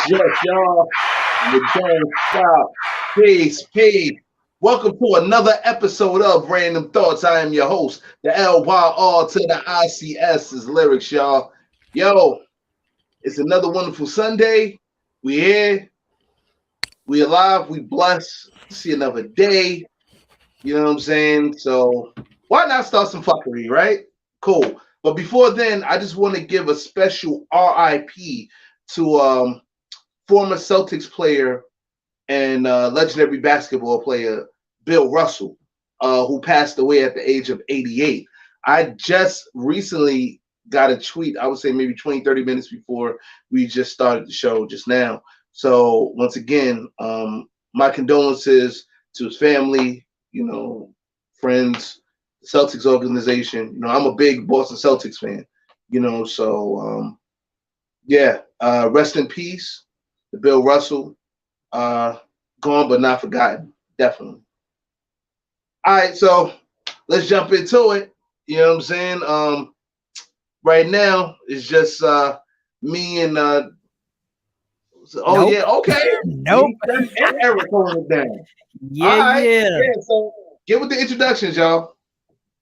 Yes, y'all. You don't stop. Peace. Welcome to another episode of Random Thoughts. I am your host, the LYR to the ICS's lyrics, y'all. Yo, it's another wonderful Sunday. We here. We alive. We blessed to see another day. You know what I'm saying? So why not start some fuckery, right? Cool. But before then, I just want to give a special RIP to former Celtics player and legendary basketball player Bill Russell, who passed away at the age of 88. I just recently got a tweet, I would say maybe 20, 30 minutes before we just started the show just now. So once again, my condolences to his family, friends, Celtics organization. I'm a big Boston Celtics fan, so rest in peace to Bill Russell. Gone but not forgotten, definitely. All right, so let's jump into it. You know what I'm saying? Right now it's just me and Nope. yeah, okay. Nope. And Eric holding it down. Yeah, All right. yeah. So get with the introductions, y'all.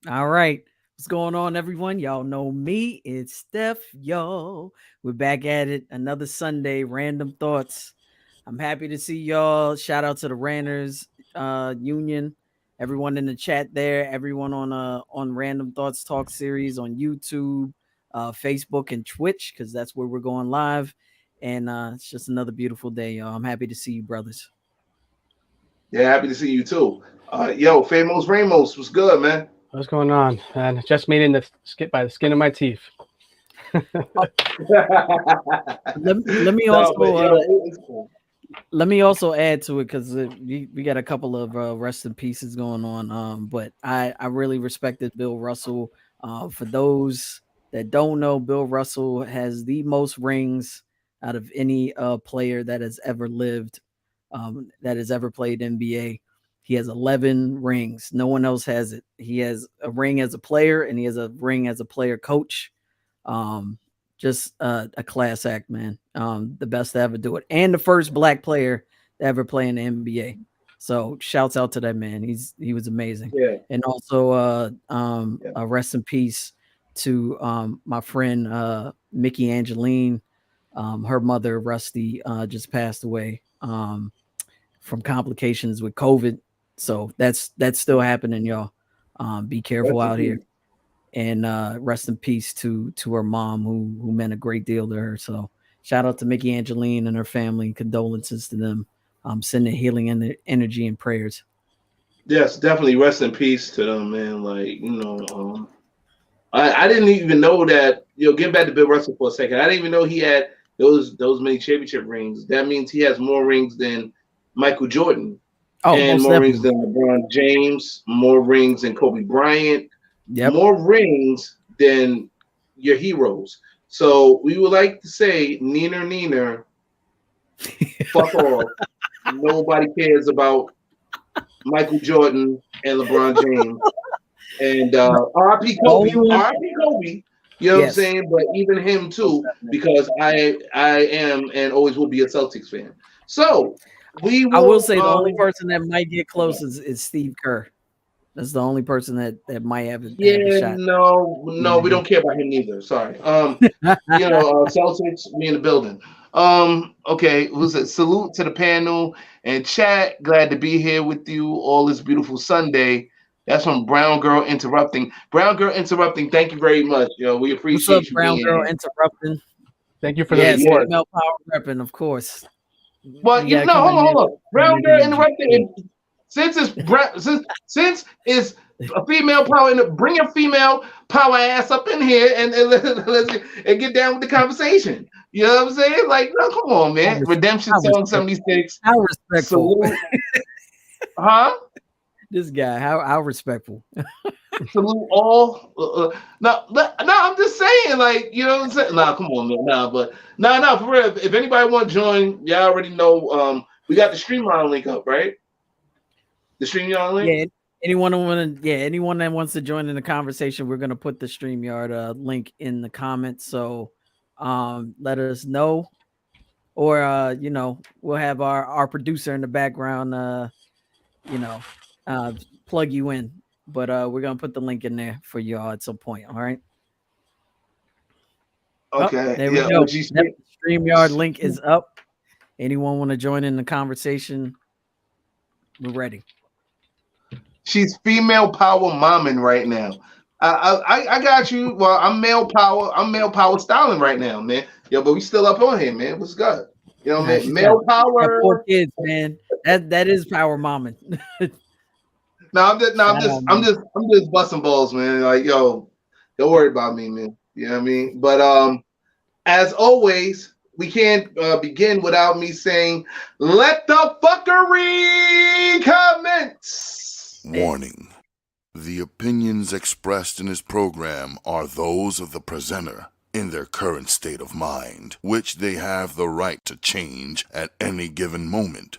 All right. What's going on, everyone? Y'all know me. It's Steph, y'all. We're back at it. Another Sunday, Random Thoughts. I'm happy to see y'all. Shout out to the Ranners Union. Everyone in the chat there, everyone on Random Thoughts Talk series on YouTube, Facebook, and Twitch, because that's where we're going live. And it's just another beautiful day, y'all. I'm happy to see you, brothers. Yeah, happy to see you too. Yo, Famous Ramos, what's good, man? What's going on? And just made in the skip by the skin of my teeth. let me also let me also add to it because we got a couple of rest in pieces going on. But I really respected Bill Russell. For those that don't know, Bill Russell has the most rings out of any player that has ever lived, that has ever played NBA. He has 11 rings. No one else has it. He has a ring as a player, and he has a ring as a player coach. Just a class act, man. The best to ever do it, and the first black player to ever play in the NBA. So shouts out to that man. He was amazing. Yeah. And also a rest in peace to my friend Mickey Angeline. Her mother Rusty just passed away from complications with COVID. So that's still happening, y'all. Be careful out here. And rest in peace to her mom, who meant a great deal to her. So shout out to Mickey Angeline and her family. Condolences to them. Sending healing and energy and prayers. Yes, definitely rest in peace to them, man. I didn't even know that. Getting back to Bill Russell for a second, I didn't even know he had those many championship rings. That means he has more rings than Michael Jordan, and more rings than LeBron James, more rings than Kobe Bryant, more rings than your heroes. So we would like to say, Neener, fuck off. Nobody cares about Michael Jordan and LeBron James. And R.I.P. Kobe. R.I.P. Kobe. You know what I'm saying? But even him too, because I am and always will be a Celtics fan. So I will say the only person that might get close is Steve Kerr. That's the only person that might have a shot. No, we don't care about him neither. Sorry. Celtics, me in the building. Okay, was it salute to the panel and chat. Glad to be here with you all this beautiful Sunday. That's from Brown Girl Interrupting. Brown Girl Interrupting, thank you very much. We appreciate What's up, you Brown being Girl here. Interrupting. Thank you for the support. Female power repping, of course. But hold on. Brown Girl Interrupting. Since it's a female power, bring your female power ass up in here and get down with the conversation. You know what I'm saying? Like, no, come on, man. Redemption Song 76. How respectful. Huh? This guy, how respectful. Salute all. No, I'm just saying, like, you know what I'm saying? Nah, come on, man. Nah, for real. If anybody want to join, y'all already know. We got the StreamYard link up, right? The StreamYard link? Yeah. Anyone that wants to join in the conversation, we're gonna put the StreamYard link in the comments. So let us know. or we'll have our producer in the background, plug you in. But we're gonna put the link in there for y'all at some point. All right. Okay. There we go. Yep. StreamYard link is up. Anyone want to join in the conversation? We're ready. She's female power momming right now. I got you. Well, I'm male power styling right now, man. Yo, but we still up on here, man. What's good? You know what I mean? Male power. 4 kids, man. That is power momming. I'm just busting balls, man. Like, yo, don't worry about me, man. You know what I mean? But as always, we can't begin without me saying, let the fuckery commence. Warning. The opinions expressed in this program are those of the presenter in their current state of mind, which they have the right to change at any given moment.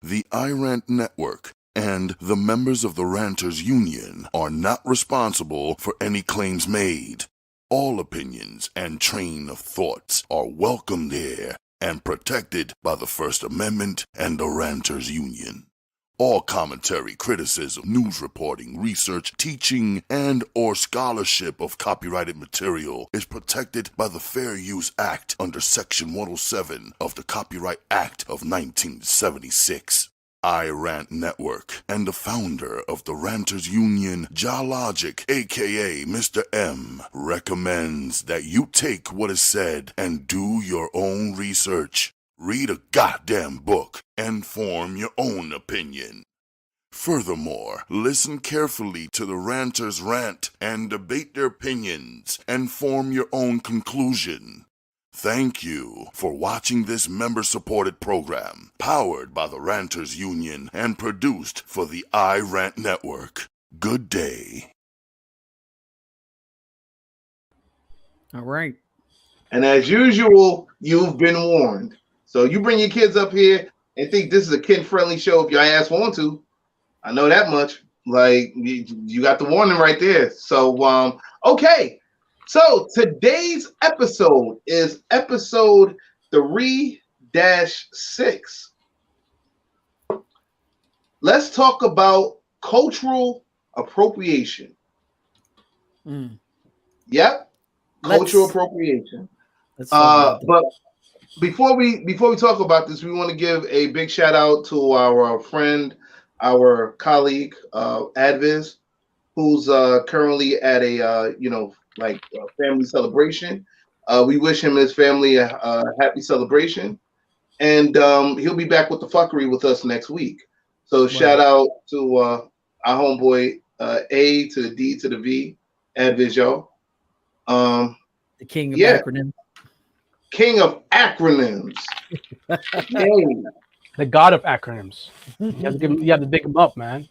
The iRant Network and the members of the Ranters Union are not responsible for any claims made. All opinions and train of thoughts are welcomed here and protected by the First Amendment and the Ranters Union. All commentary, criticism, news reporting, research, teaching, and or scholarship of copyrighted material is protected by the Fair Use Act under Section 107 of the Copyright Act of 1976. iRant Network and the founder of the Ranters Union, Jalogic, aka Mr. M, recommends that you take what is said and do your own research. Read a goddamn book and form your own opinion. Furthermore, listen carefully to the ranters rant and debate their opinions and form your own conclusion. Thank you for watching this member-supported program, powered by the Ranters Union and produced for the iRant Network. Good day. All right. And as usual, you've been warned. So you bring your kids up here and think this is a kid-friendly show if your ass want to. I know that much. Like, you got the warning right there. So, okay. So today's episode is episode 3-6. Let's talk about cultural appropriation. Yep. Cultural appropriation. But before we talk about this, we want to give a big shout out to our friend, our colleague, Adviz, who's currently at a family celebration. We wish him and his family a happy celebration, and he'll be back with the fuckery with us next week. So shout out to our homeboy, A to the D to the V, Adviz, y'all. The king of acronyms. King of acronyms. The god of acronyms. You have to dig him up, man.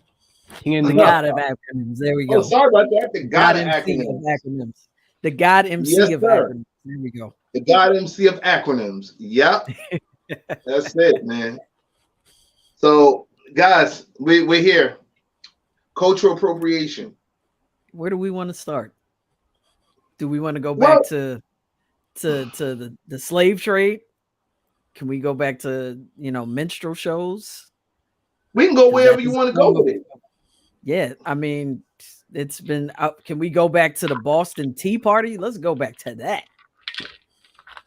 The god of acronyms. There we go. Oh, sorry about that. The god of acronyms. The god MC of acronyms. There we go. The god MC of acronyms. Yep. That's it, man. So, guys, we're here. Cultural appropriation. Where do we want to start? Do we want to go back to the slave trade? Can we go back to minstrel shows? We can go wherever you want to go with it. Yeah, I mean, it's been up. Can we go back to the Boston Tea Party? Let's go back to that.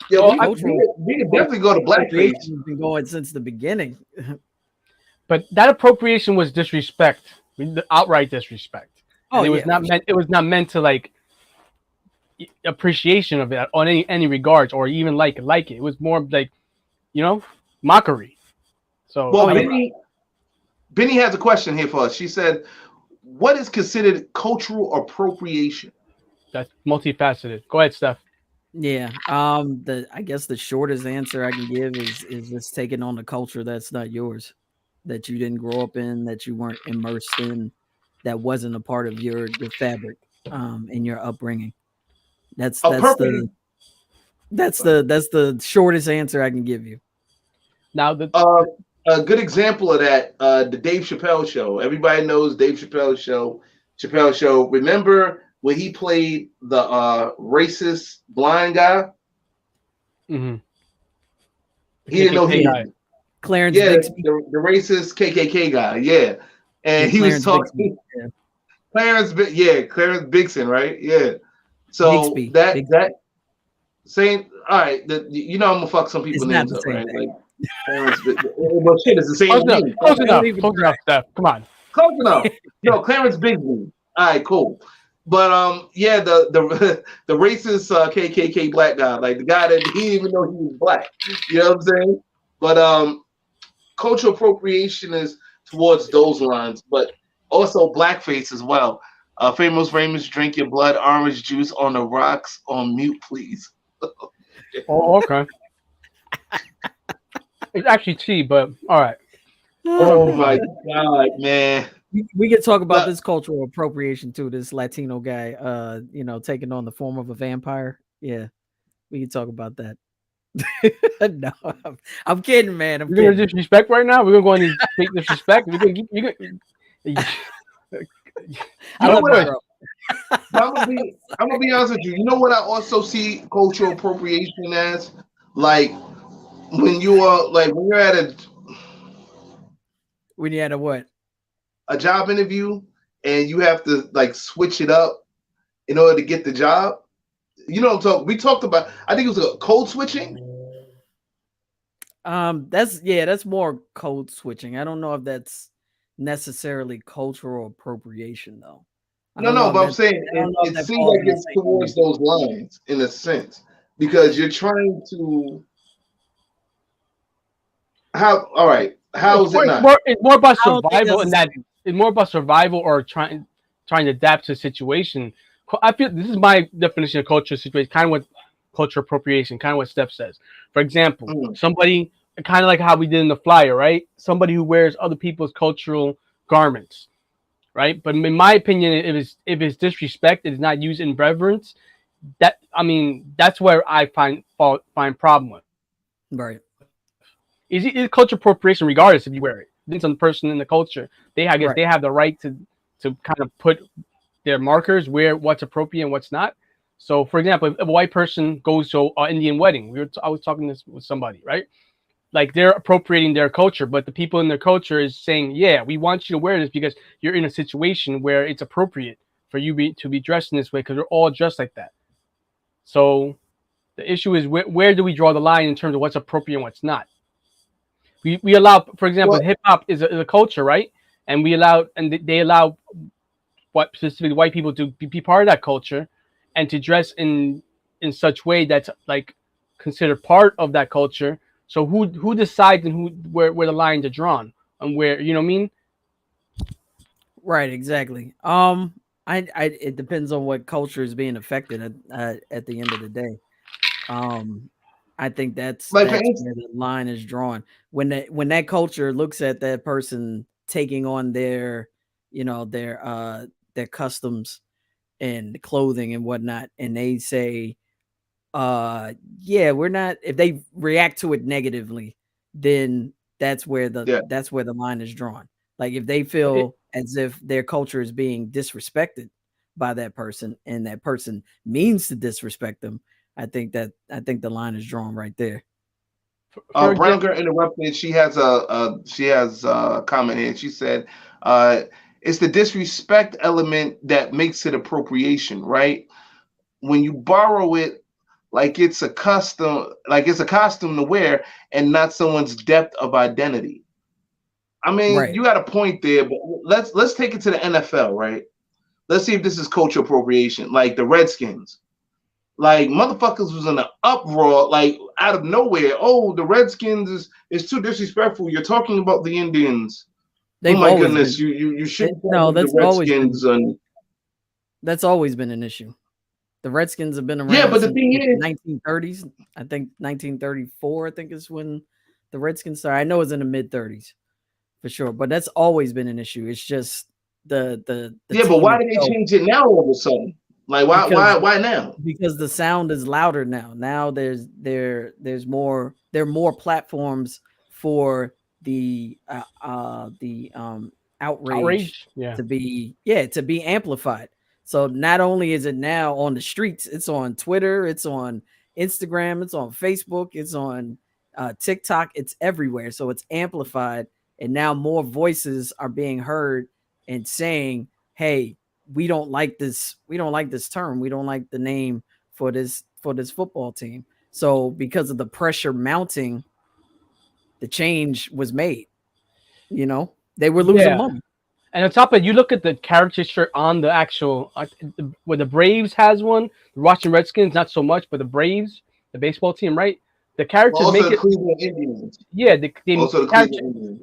Yeah, we can definitely go to blackface. It's been going since the beginning. But that appropriation was disrespect, outright disrespect. Oh, it was not meant. It was not meant to like appreciation of it on any regards or even like it. It was more like mockery. So Benny has a question here for us. She said, what is considered cultural appropriation? That's multifaceted. Go ahead, Steph. Yeah. I guess the shortest answer I can give is just taking on the culture that's not yours, that you didn't grow up in, that you weren't immersed in, that wasn't a part of your fabric in your upbringing. That's the shortest answer I can give you. Now a good example of that, the Dave Chappelle show. Everybody knows Dave Chappelle show. Remember when he played the racist blind guy? Mm-hmm. He didn't know he. Clarence Bixby. the racist KKK guy. Yeah, and he was talking. Yeah. Clarence Bixson, right? Yeah. So Bixby. that same. All right, you know I'm gonna fuck some people's names up, right? Thing. Like Clarence. Well, shit, it's the same name. Close enough, Steph. Come on. Close enough. No, Clarence Bixby. All right, cool. But yeah, the racist KKK black guy, like the guy that he didn't even know he was black. You know what I'm saying? But cultural appropriation is towards those lines, but also blackface as well. Famous drink your blood, orange juice on the rocks on mute, please. Oh, okay. It's actually tea, but all right. Oh my God, man. We can talk about this cultural appropriation too. This Latino guy, taking on the form of a vampire. Yeah, we can talk about that. No, I'm kidding, man. You're gonna disrespect right now. We're gonna go into fake disrespect. I'm gonna be honest with you. You know what I also see cultural appropriation as? Like when you're at a what? A job interview and you have to like switch it up in order to get the job. You know what I'm talking? We talked about. I think it was a code switching. That's more code switching. I don't know if that's necessarily cultural appropriation though. No, but I'm saying it seems like it's towards those lines in a sense because you're trying to. How is it not? It's more about survival, and that it's more about survival or trying to adapt to a situation. I feel this is my definition of culture situation, kind of what culture appropriation, kind of what Steph says. For example, somebody kind of like how we did in the flyer, right? Somebody who wears other people's cultural garments, right? But in my opinion, if it's disrespect, it is not used in reverence. That's where I find problem with. Right. Is culture appropriation regardless if you wear it. It's on the person in the culture. They have the right to kind of put their markers where what's appropriate and what's not. So, for example, if a white person goes to an Indian wedding, I was talking this with somebody, right? Like they're appropriating their culture, but the people in their culture is saying, "Yeah, we want you to wear this because you're in a situation where it's appropriate for you to be dressed in this way because we're all dressed like that." So, the issue is where do we draw the line in terms of what's appropriate and what's not? We allow, for example, hip hop is a culture, right? And they allow what specifically white people to be part of that culture and to dress in such way that's like considered part of that culture. So who decides and where the lines are drawn and where, you know what I mean? Right, exactly. It depends on what culture is being affected at the end of the day. I think that's where the line is drawn. When that culture looks at that person taking on their customs and clothing and whatnot, and they say, we're not. If they react to it negatively, then that's where the line is drawn. Like if they feel as if their culture is being disrespected by that person, and that person means to disrespect them, I think the line is drawn right there. Brown girl interrupted. She has a comment here. She said, "It's the disrespect element that makes it appropriation, right? When you borrow it, like it's a costume to wear, and not someone's depth of identity." I mean, You got a point there, but let's take it to the NFL, right? Let's see if this is cultural appropriation, like the Redskins. Like motherfuckers was in an uproar, like out of nowhere. Oh, the Redskins is too disrespectful. You're talking about the Indians. Oh my goodness, you shouldn't. No, that's the Redskins. That's always been an issue. The Redskins have been around. Yeah, but the thing is, 1930s. I think 1934. I think is when the Redskins started. I know it's in the mid 30s for sure, but that's always been an issue. It's just the but why did they change it now all of a sudden? Like why now? Because the sound is louder now. Now there's more platforms for the outrage to be amplified. So not only is it now on the streets, it's on Twitter, it's on Instagram, it's on Facebook, it's on TikTok, it's everywhere, so it's amplified, and now more voices are being heard and saying, "Hey, we don't like this. We don't like this term. We don't like the name for this football team." So because of the pressure mounting, the change was made. They were losing money. And on top of it, you look at the caricature on the actual, where the Braves has one, the Washington Redskins, not so much, but the Braves, the baseball team, right? The characters make it. Cleveland Indians. Yeah, the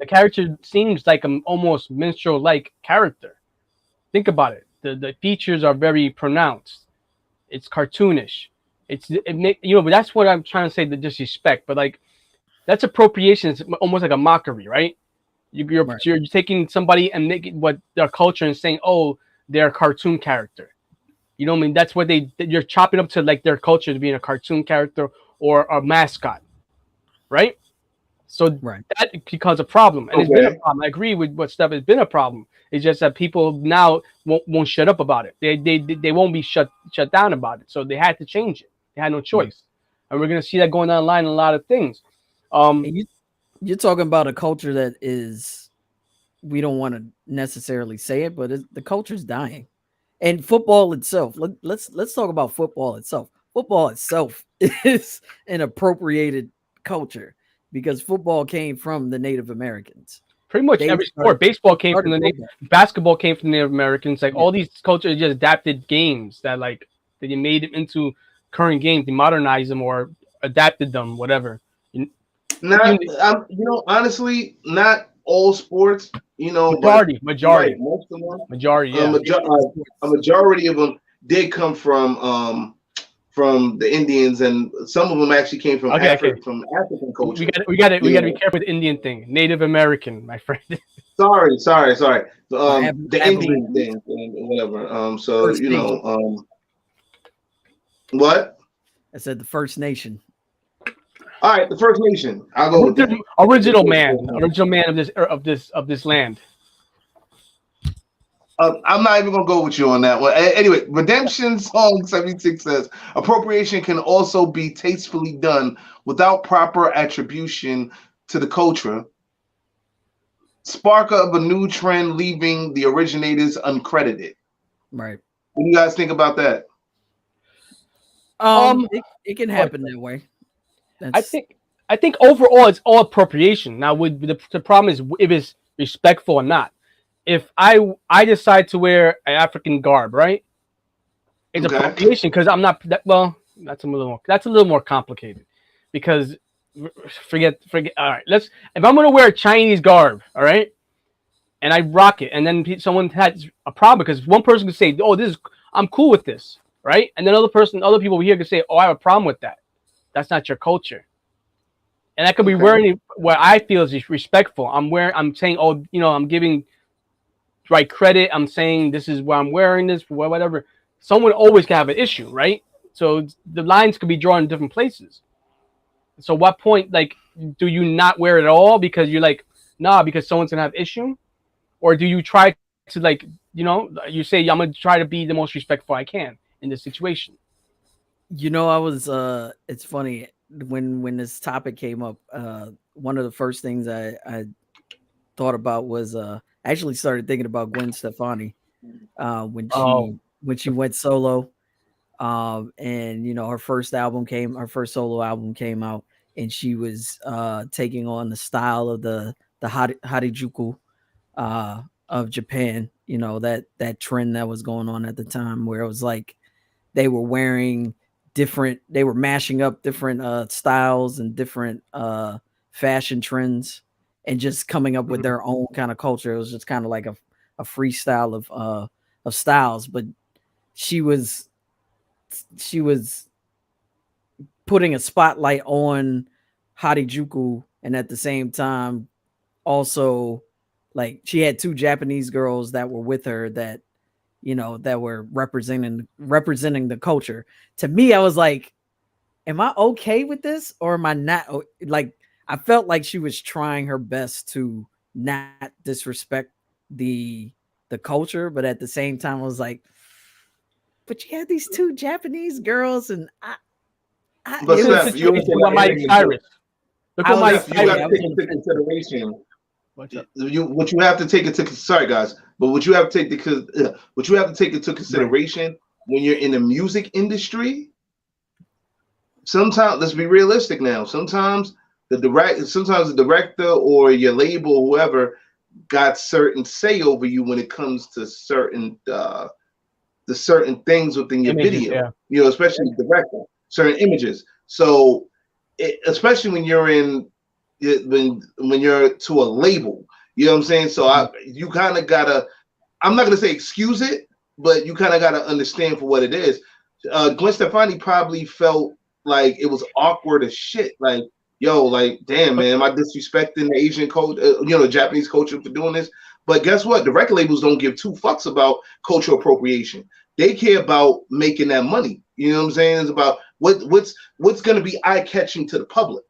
character seems like an almost minstrel-like character. Think about it. The features are very pronounced. It's cartoonish. But that's what I'm trying to say, the disrespect. But like, that's appropriation. It's almost like a mockery, right? You're taking somebody and making what their culture and saying, oh, they're a cartoon character. You know what I mean? That's what you're chopping up to, like, their culture as being a cartoon character or a mascot, right? So that becomes a problem, and it's been a problem. I agree with what Steph has been a problem. It's just that people now won't shut up about it. They won't be shut down about it. So they had to change it. They had no choice, and we're gonna see that going online in a lot of things. You're talking about a culture that is, we don't want to necessarily say it, but the culture's dying. And football itself, let's talk about football itself. Football itself is an appropriated culture because football came from the Native Americans. Pretty much every sport. Baseball came from the Native, basketball came from the Native Americans. Like all these cultures just adapted games that you made them into current games. They modernized them or adapted them, whatever. Honestly, not all sports. Majority. Right, most of them. Majority. Yeah. A majority of them did come from the Indians, and some of them actually came from from African culture. We got to be careful with the Indian thing. Native American, my friend. Sorry. The Indian thing, whatever. What? I said the First Nation. All right, the First Nation. I'll go with that. Original man of this land. I'm not even gonna go with you on that one. Anyway, Redemption Song 76 says appropriation can also be tastefully done without proper attribution to the culture. Spark of a new trend, leaving the originators uncredited. Right. What do you guys think about that? It can happen that way. I think overall it's all appropriation. Now, with the problem is if it's respectful or not. If I decide to wear an African garb, right? It's appropriation because I'm not that well. That's a little more complicated because forget. All right, if I'm gonna wear a Chinese garb, all right, and I rock it, and then someone has a problem because one person could say, "Oh, I'm cool with this," right? And then other people here could say, "Oh, I have a problem with that." That's not your culture. And I could be wearing what I feel is respectful. I'm saying, oh, I'm giving right credit. I'm saying this is why I'm wearing this, whatever. Someone always can have an issue, right? So the lines could be drawn in different places. So what point, do you not wear it at all because you're like, nah, because someone's gonna have issue? Or do you try to you say, I'm gonna try to be the most respectful I can in this situation? I was it's funny when this topic came up, one of the first things I thought about was I actually started thinking about Gwen Stefani when she went solo, and her first solo album came out, and she was taking on the style of the Harajuku of Japan, that trend that was going on at the time where it was like they were wearing they were mashing up different styles and different fashion trends and just coming up with their own kind of culture. It was just kind of like a freestyle of styles, but she was putting a spotlight on Harajuku, and at the same time also she had two Japanese girls that were with her that that were representing the culture. To me, I was like, am I okay with this or am I not? I felt like she was trying her best to not disrespect the culture, but at the same time I was like, but you had these two Japanese girls, and but Steph, Miley Cyrus. Look what you got to take into consideration. What you have to take into consideration when you're in the music industry. Sometimes, let's be realistic now. Sometimes the director or your label, or whoever, got certain say over you when it comes to certain things within your video. You know, especially director, certain images. So, especially when you're when you're to a label, you know what I'm saying? So you kind of gotta, I'm not gonna say excuse it, but you kind of gotta understand for what it is. Gwen Stefani probably felt like it was awkward as shit. Like, yo, like, damn, man, am I disrespecting the Asian culture, Japanese culture for doing this? But guess what? The record labels don't give two fucks about cultural appropriation. They care about making that money. You know what I'm saying? It's about what's going to be eye catching to the public.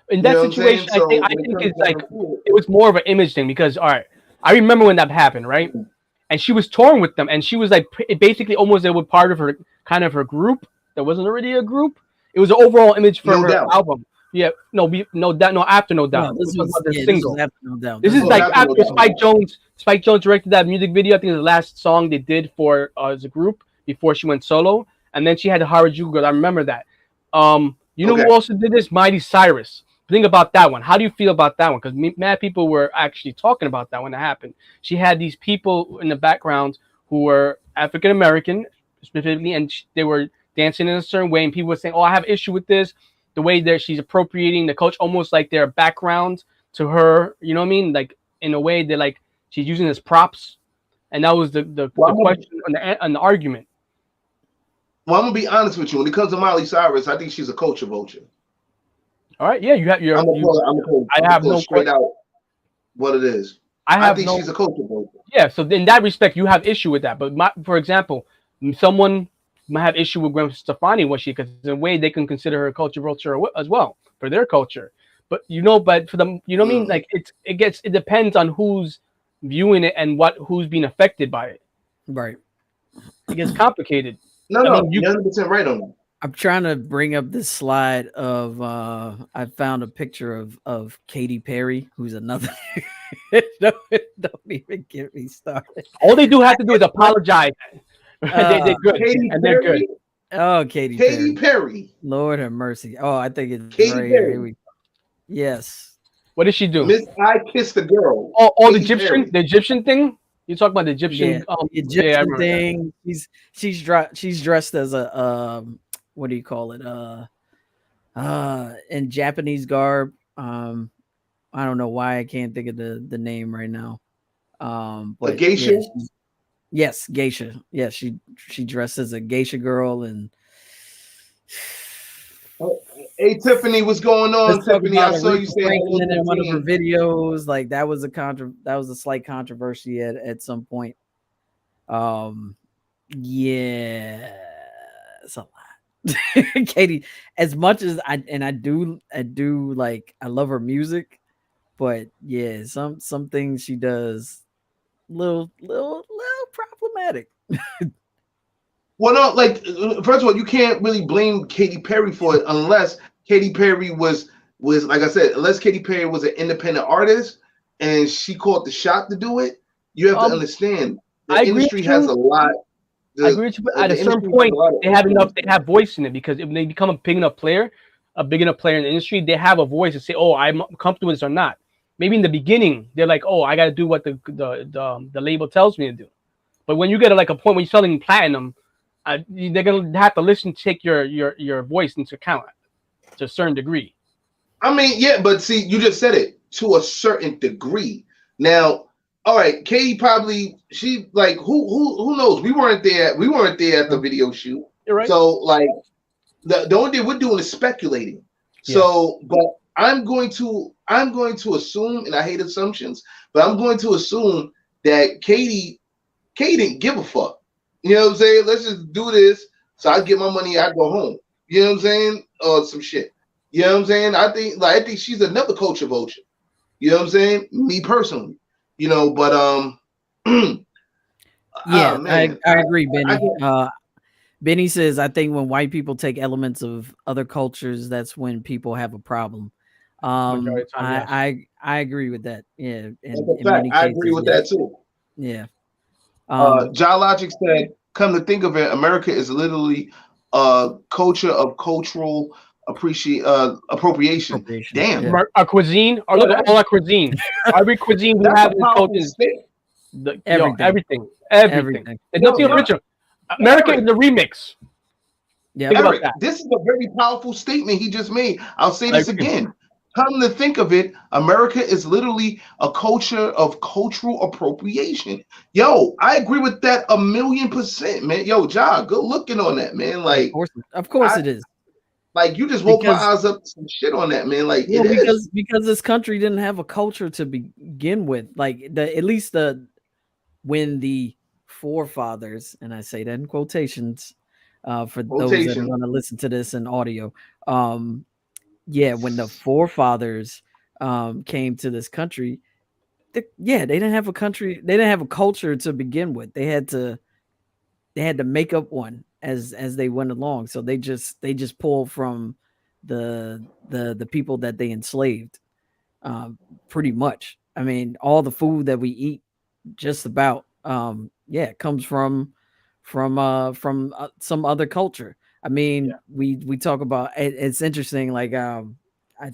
In that situation, I think it's like it was more of an image thing because, all right, I remember when that happened, right? And she was touring with them, and she was like basically almost they were part of her group. That wasn't already a group. It was an overall image for her album. Yeah, after No Doubt. No, this was the single. After No Doubt. This is like after Spike Jonze. Spike Jonze directed that music video. I think it was the last song they did for as a group before she went solo. And then she had the Harajuku girl. I remember that. You know who also did this? Miley Cyrus. Think about that one. How do you feel about that one? Because mad people were actually talking about that when it happened. She had these people in the background who were African American specifically, and they were dancing in a certain way, and people were saying, "Oh, I have issue with this." The way that she's appropriating the culture, almost like their background to her. You know what I mean? Like in a way that like she's using as props, and that was the question on the argument. Well, I'm gonna be honest with you. When it comes to Miley Cyrus, I think she's a culture vulture. All right, yeah, you have your. I have no straight out what it is. I think she's a culture vulture. Yeah, so in that respect, you have issue with that. But for example, someone might have issue with Gwen Stefani because in a way they can consider her a culture vulture as well for their culture. But for them, you know what I mean? Like it depends on who's viewing it and who's being affected by it. Right. It gets complicated. No, you're 100% right on that. I'm trying to bring up this slide of I found a picture of Katy Perry, who's another. don't even get me started. All they have to do is apologize. They're good. They're good. Oh, Katy Perry. Lord have mercy. Oh, I think it's Katy right Perry. here. Yes. What did she do? Miss I Kissed a Girl. Oh, the Egyptian thing. You talk about the Egyptian, Egyptian thing. She's dressed as a what do you call it? In Japanese garb. I don't know why I can't think of the name right now. But a geisha. Yes, geisha. Yes, she dressed as a geisha girl and. Hey Tiffany, what's going on? Tiffany, I saw you saying in one of her videos. Like that was a slight controversy at some point. Yeah, it's a lot. Katie, as much as I do like I love her music, but yeah, some things she does little problematic. Well, no, like first of all, you can't really blame Katy Perry for it unless Katy Perry was like I said, unless Katy Perry was an independent artist and she called the shot to do it. You have to understand the industry has a lot. I agree with you, but at a certain point, they have voice in it because if they become a big enough player in the industry, they have a voice to say, "Oh, I'm comfortable with this or not." Maybe in the beginning, they're like, "Oh, I got to do what the label tells me to do." But when you get to like a point when you're selling platinum. They're gonna have to take your voice into account to a certain degree. I mean, yeah, but see, you just said it to a certain degree. Now, all right, Katie probably she like who knows? We weren't there at the video shoot. You're right. So like the only thing we're doing is speculating. Yeah. So, but I'm going to assume, and I hate assumptions, but I'm going to assume that Katie didn't give a fuck. You know what I'm saying? Let's just do this. So I get my money, I go home. You know what I'm saying? Or some shit. You know what I'm saying? I think she's another culture vulture. You know what I'm saying? Me personally. You know, but yeah, I agree, Benny. Benny says, I think when white people take elements of other cultures, that's when people have a problem. Majority of the time, yes. I agree with that. Yeah, That's in a fact. many I cases, agree with yeah. that too. Yeah. John Logic said, "Come to think of it, America is literally a culture of cultural appropriation." Damn, Yeah. Our cuisine, or look at all our cuisine. Every cuisine we that's have a in this powerful culture is statement. everything. Everything. There's Yo, nothing yo, original. America Eric, is the remix. Yeah. Think about Eric, that. this is a very powerful statement he just made. I'll say I this agree. again. Come to think of it, America is literally a culture of cultural appropriation. Yo, I agree with that 1,000,000%, man. Yo, Ja, good looking on that, man. Like, Of course I it is. like you just woke my Because eyes up to some shit on that, man. Like, well, it is. because this country didn't have a culture to begin with. Like at least when the forefathers, and I say that in quotations, for those that are Rotation. going to listen to this in audio, yeah, when the forefathers came to this country, they didn't have a country, they didn't have a culture to begin with. They had to make up one as they went along. So they just pulled from the people that they enslaved, pretty much. I mean, all the food that we eat, just about, comes from some other culture. I mean, we talk about it, it's interesting. Like,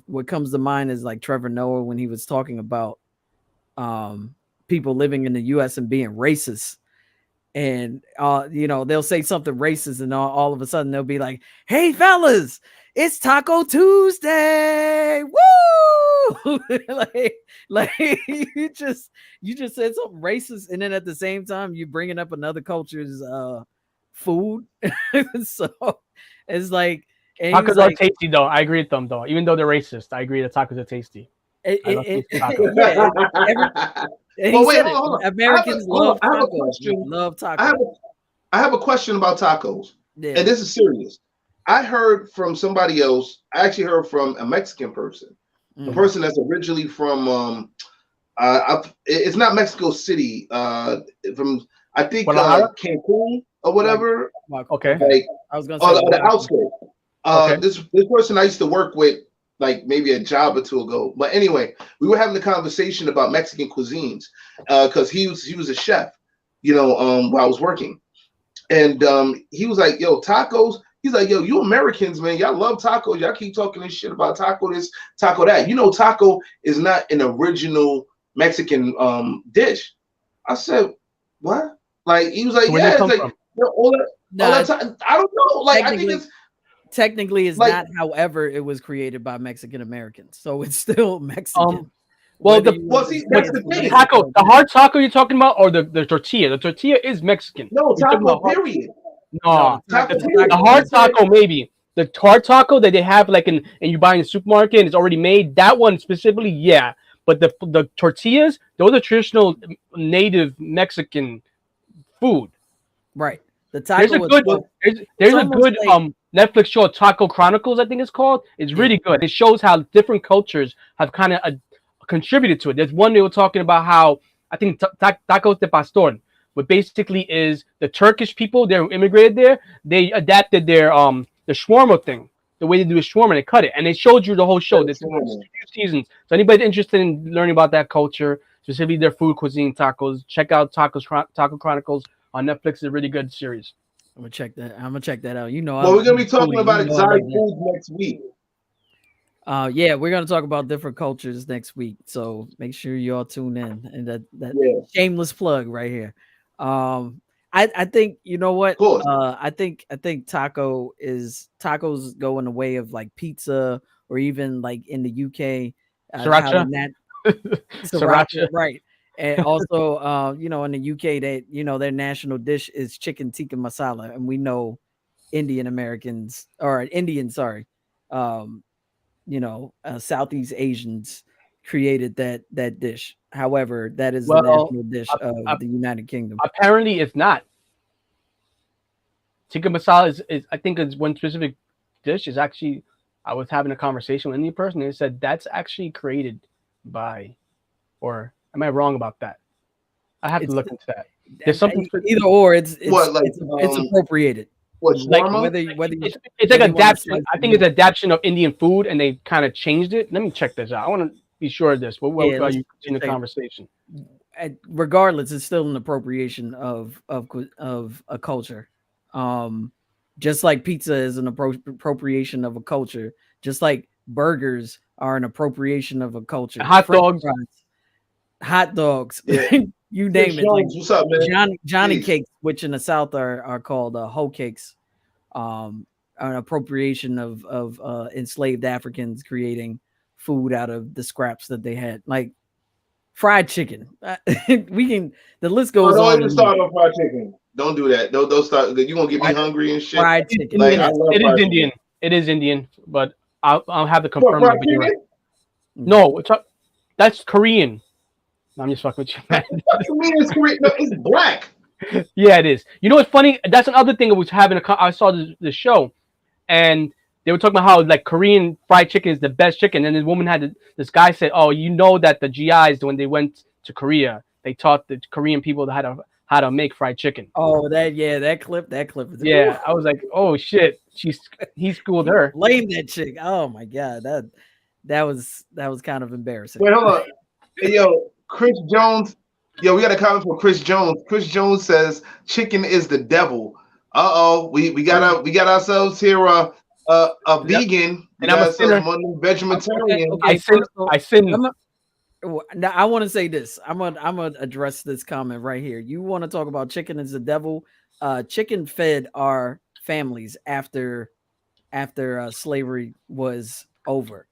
what comes to mind is like Trevor Noah when he was talking about people living in the U.S. and being racist. And they'll say something racist, and all of a sudden they'll be like, "Hey fellas, it's Taco Tuesday, woo!" like you just said something racist, and then at the same time you bringing up another culture's food. So it's like, Tacos are tasty, though. I agree with them, though. Even though they're racist, I agree that tacos are tasty. Well, wait, hold on. Americans love tacos. Love tacos. I have a question about tacos, Yeah. and this is serious. I heard from somebody else. I actually heard from a Mexican person, a person that's originally from. It's not Mexico City. From I think Cancun or whatever. Okay. Like, I was gonna say the outskirts. Okay. This person I used to work with, like maybe a job or two ago. But anyway, we were having a conversation about Mexican cuisines because he was a chef, while I was working, and he was like, "Yo, tacos." He's like, "Yo, you Americans, man, y'all love tacos. Y'all keep talking this shit about taco this, taco that. Taco is not an original Mexican dish." I said, "What?" Like, he was like, So "Yeah, it's like all that time." I don't know. Like, I think it's. Technically, it's not. However, it was created by Mexican Americans, so it's still Mexican. Well, that's the thing. Taco, the hard taco you're talking about, or the tortilla? The tortilla is Mexican. No, taco period. No, the hard taco maybe. The hard taco that they have and you buy in the supermarket and it's already made. That one specifically, yeah. But the tortillas, those are traditional native Mexican food. Right. The taco. There's a good Netflix show, Taco Chronicles, I think it's called. It's really good. It shows how different cultures have kind of contributed to it. There's one they were talking about how I think tacos de pastor, but basically is the Turkish people that immigrated there. They adapted their the shawarma thing, the way they do a shawarma, they cut it, and they showed you the whole show. There's 2 seasons. So anybody interested in learning about that culture, specifically their food, cuisine, tacos, check out Taco Chronicles on Netflix. It's a really good series. I'm gonna check that out. Well, we're gonna be talking about exotic foods next week. Yeah, we're gonna talk about different cultures next week. So make sure you all tune in. And that shameless plug right here. I think you know what? I think tacos go in the way of like pizza, or even like in the UK, sriracha. Sriracha, right? And also, in the UK, their national dish is chicken tikka masala, and we know Indians, Southeast Asians created that dish. However, that is the national dish of the United Kingdom. Apparently, it's not. Tikka masala is I think it's one specific dish. Is actually, I was having a conversation with an Indian person, and they said that's actually created by, or am I wrong about that? I have to look into that. There's something either or. It's appropriated. What, like shawarma? it's like adaptation. I think it's adaptation of Indian food, and they kind of changed it. Let me check this out. I want to be sure of this. But while you continue the conversation, regardless, it's still an appropriation of a culture. Just like pizza is an appropriation of a culture, just like burgers are an appropriation of a culture. And hot dogs, yeah. You name it. Like what's up, man? Johnny cakes, which in the South are called hoe cakes, an appropriation of enslaved Africans creating food out of the scraps that they had, like fried chicken. The list goes on. Don't even start on fried chicken. Don't do that. Don't start. You're gonna get me hungry and shit. Fried chicken. Like, it is Indian. Chicken. It is Indian, but I'll have to confirm that. Right. No, that's Korean. I'm just fucking with you, man. It's Korean. No, it's black. Yeah, it is. You know what's funny? That's another thing I was having. I saw the show, and they were talking about how like Korean fried chicken is the best chicken. And this woman this guy said, "Oh, you know that the GIs when they went to Korea, they taught the Korean people how to make fried chicken." Oh, that clip. Yeah, I was like, "Oh shit!" He schooled her. Blame that chick. Oh my god, that was kind of embarrassing. Wait, hold on. Hey, yo, Chris Jones. Yo, we got a comment from Chris Jones. Chris Jones says chicken is the devil. We got ourselves here a vegan, and I'm a sinner. Vegetarian. Okay, I sin. Now I want to say this. I'm gonna address this comment right here. You want to talk about chicken is the devil? Chicken fed our families after slavery was over.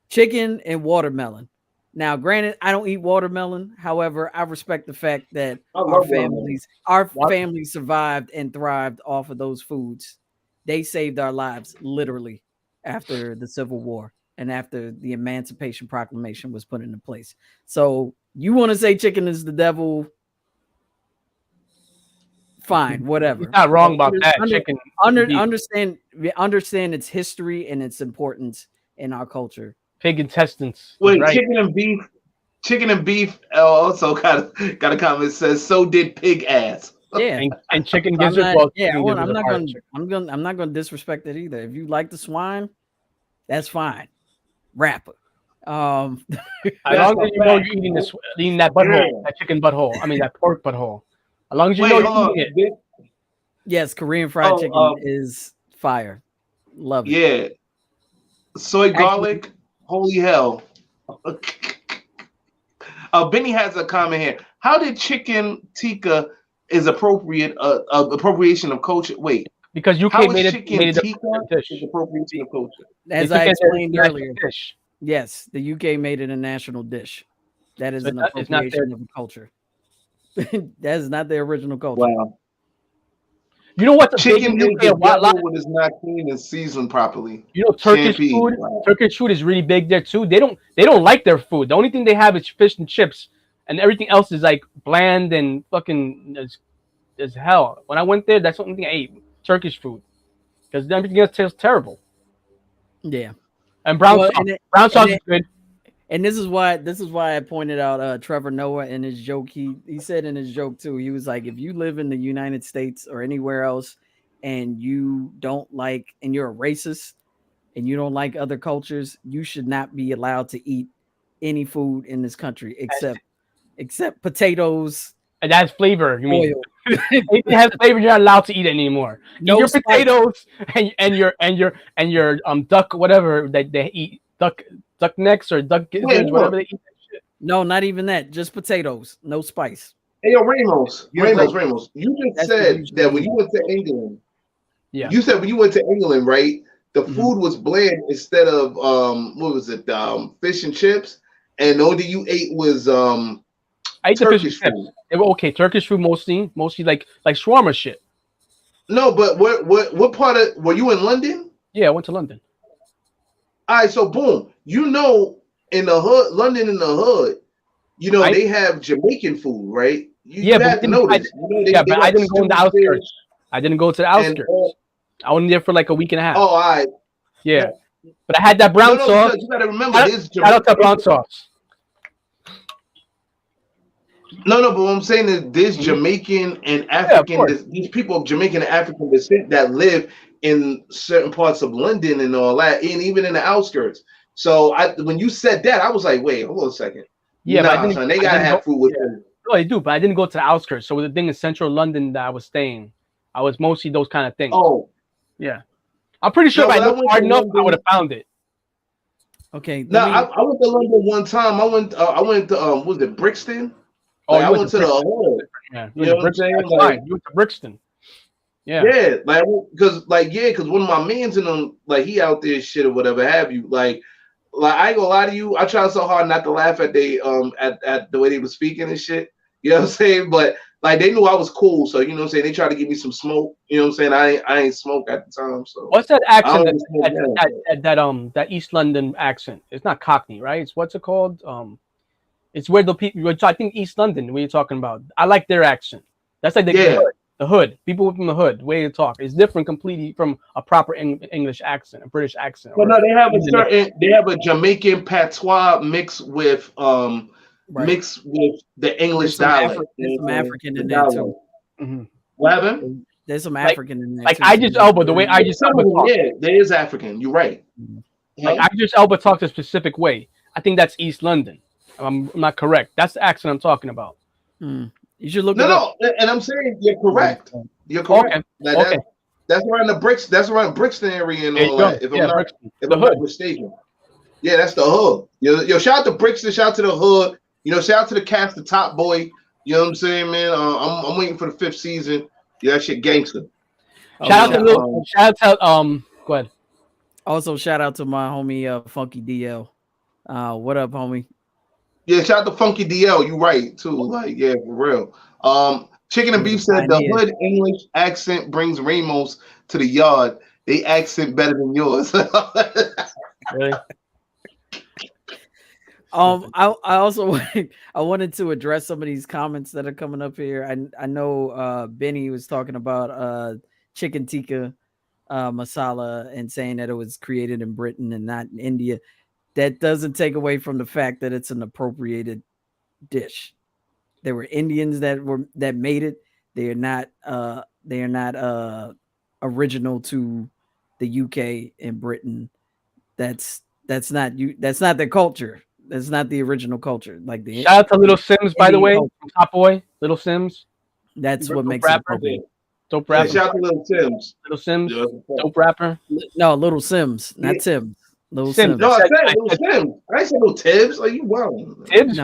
Chicken and watermelon. Now, granted, I don't eat watermelon. However, I respect the fact that our families survived and thrived off of those foods. They saved our lives literally after the Civil War and after the Emancipation Proclamation was put into place. So you want to say chicken is the devil? Fine, whatever. You're not wrong about that. Chicken. Understand its history and its importance in our culture. Pig intestines. Wait, right. Chicken and beef also got a comment that says so did pig ass. Yeah, and chicken gives it both. Yeah, I'm not gonna disrespect it either. If you like the swine, that's fine. Rapper. As long as you know you're eating that butthole, that chicken butthole. I mean that pork butthole. As long as you know you're eating it. Yes, Korean fried chicken is fire. Love it. Yeah. Soy garlic. Holy hell. Benny has a comment here. How did chicken tikka is appropriation of culture? Wait. Because UK made it a dish. Is appropriation of culture. As I explained earlier. Yes, the UK made it a national dish. That is an appropriation of culture. That is not the original culture. Wow. You know what? Chicken is the devil when it's not clean and seasoned properly. You know, Turkish food. Wow. Turkish food is really big there too. They don't like their food. The only thing they have is fish and chips, and everything else is like bland and fucking as hell. When I went there, that's the only thing I ate: Turkish food, because everything else tastes terrible. Yeah, and brown sauce is good. And this is why I pointed out Trevor Noah in his joke. He said in his joke too, he was like, if you live in the United States or anywhere else and you don't like, and you're a racist and you don't like other cultures, you should not be allowed to eat any food in this country except potatoes. And that's flavor. You mean it has flavor? You're not allowed to eat it anymore. No, your potatoes and your duck, whatever that they eat, duck necks or duck gizzards, whatever they eat that shit. No, not even that. Just potatoes, no spice. Hey, yo, Ramos. You just said that when you went to England. Yeah. You said when you went to England, right? The food was bland instead of what was it? Fish and chips, and the only thing you ate was I ate the fish and chips. They were okay. Turkish food mostly like shawarma shit. No, but what part of were you in London? Yeah, I went to London. All right, so boom, in the hood, London in the hood, they have Jamaican food, right? You have to know this. But I didn't go in the outskirts. I didn't go to the outskirts. I went there for like a week and a half. Oh, all right. Yeah, but I had that brown sauce. You gotta remember this. Shout out to brown sauce. No, but what I'm saying is there's Jamaican and African, these people of Jamaican and African descent that live in certain parts of London and all that, and even in the outskirts. So when you said that, I was like, wait, hold on a second. Yeah, nah, son, they gotta have food with them. No, they do, but I didn't go to the outskirts. So the thing in central London that I was staying, I was mostly those kind of things. Oh, yeah. I'm pretty sure if I looked hard enough, I would have found it. Okay. I went to London one time. I went to was it Brixton? Like, I went to the hood. Yeah, you know what I'm saying? Like, you went to Brixton. Yeah. Yeah, because one of my mans in them, like he out there shit or whatever have you. Like I ain't gonna lie to you, I tried so hard not to laugh at at the way they were speaking and shit. You know what I'm saying? But like they knew I was cool, so you know what I'm saying. They tried to give me some smoke. You know what I'm saying? I ain't smoke at the time. So what's that accent? That East London accent? It's not Cockney, right? It's what's it called? It's where the people. I think East London. What you're talking about? I like their accent. That's like the hood. People from the hood. The way they talk is different completely from a proper English accent, a British accent. Well, no, they have a Jamaican patois mixed with the English dialect. There's some African in there too. Mm-hmm. What happened? There's some African in there. Like Idris Elba, the way Idris Elba talks. Yeah, there is African. You're right. Like Idris Elba talks a specific way. I think that's East London. I'm not correct. That's the accent I'm talking about. You should look. No, and I'm saying you're correct. You're correct. Okay. That's around That's around Brixton area and all that. If I'm not mistaken. Yeah, that's the hood. Yo, shout out to Brixton. Shout out to the hood. You know, shout out to the cast, the Top Boy. You know what I'm saying, man? I'm waiting for the 5th season. Yeah, that shit gangster. Shout out. Go ahead. Also, shout out to my homie Funky DL. What up, homie? Yeah, shout out to Funky DL. You right too. Like, yeah, for real. Chicken and Beef said the hood English accent brings Ramos to the yard. They accent better than yours. Really? I also wanted to address some of these comments that are coming up here. I know Benny was talking about chicken tikka masala and saying that it was created in Britain and not in India. That doesn't take away from the fact that it's an appropriated dish. There were Indians that made it. They are not original to the UK and Britain. That's not their culture. That's not the original culture. Like the shout out to Little Sims, by the way, from Top Boy. Little Sims. That's what makes it appropriate. Dope rapper. Shout out to Little Sims. Little Sims. Dope rapper. No, Little Sims, not Sims. Little Sims. No, I said Little Sims. I said Little Tibbs. Are you wild? Tibbs?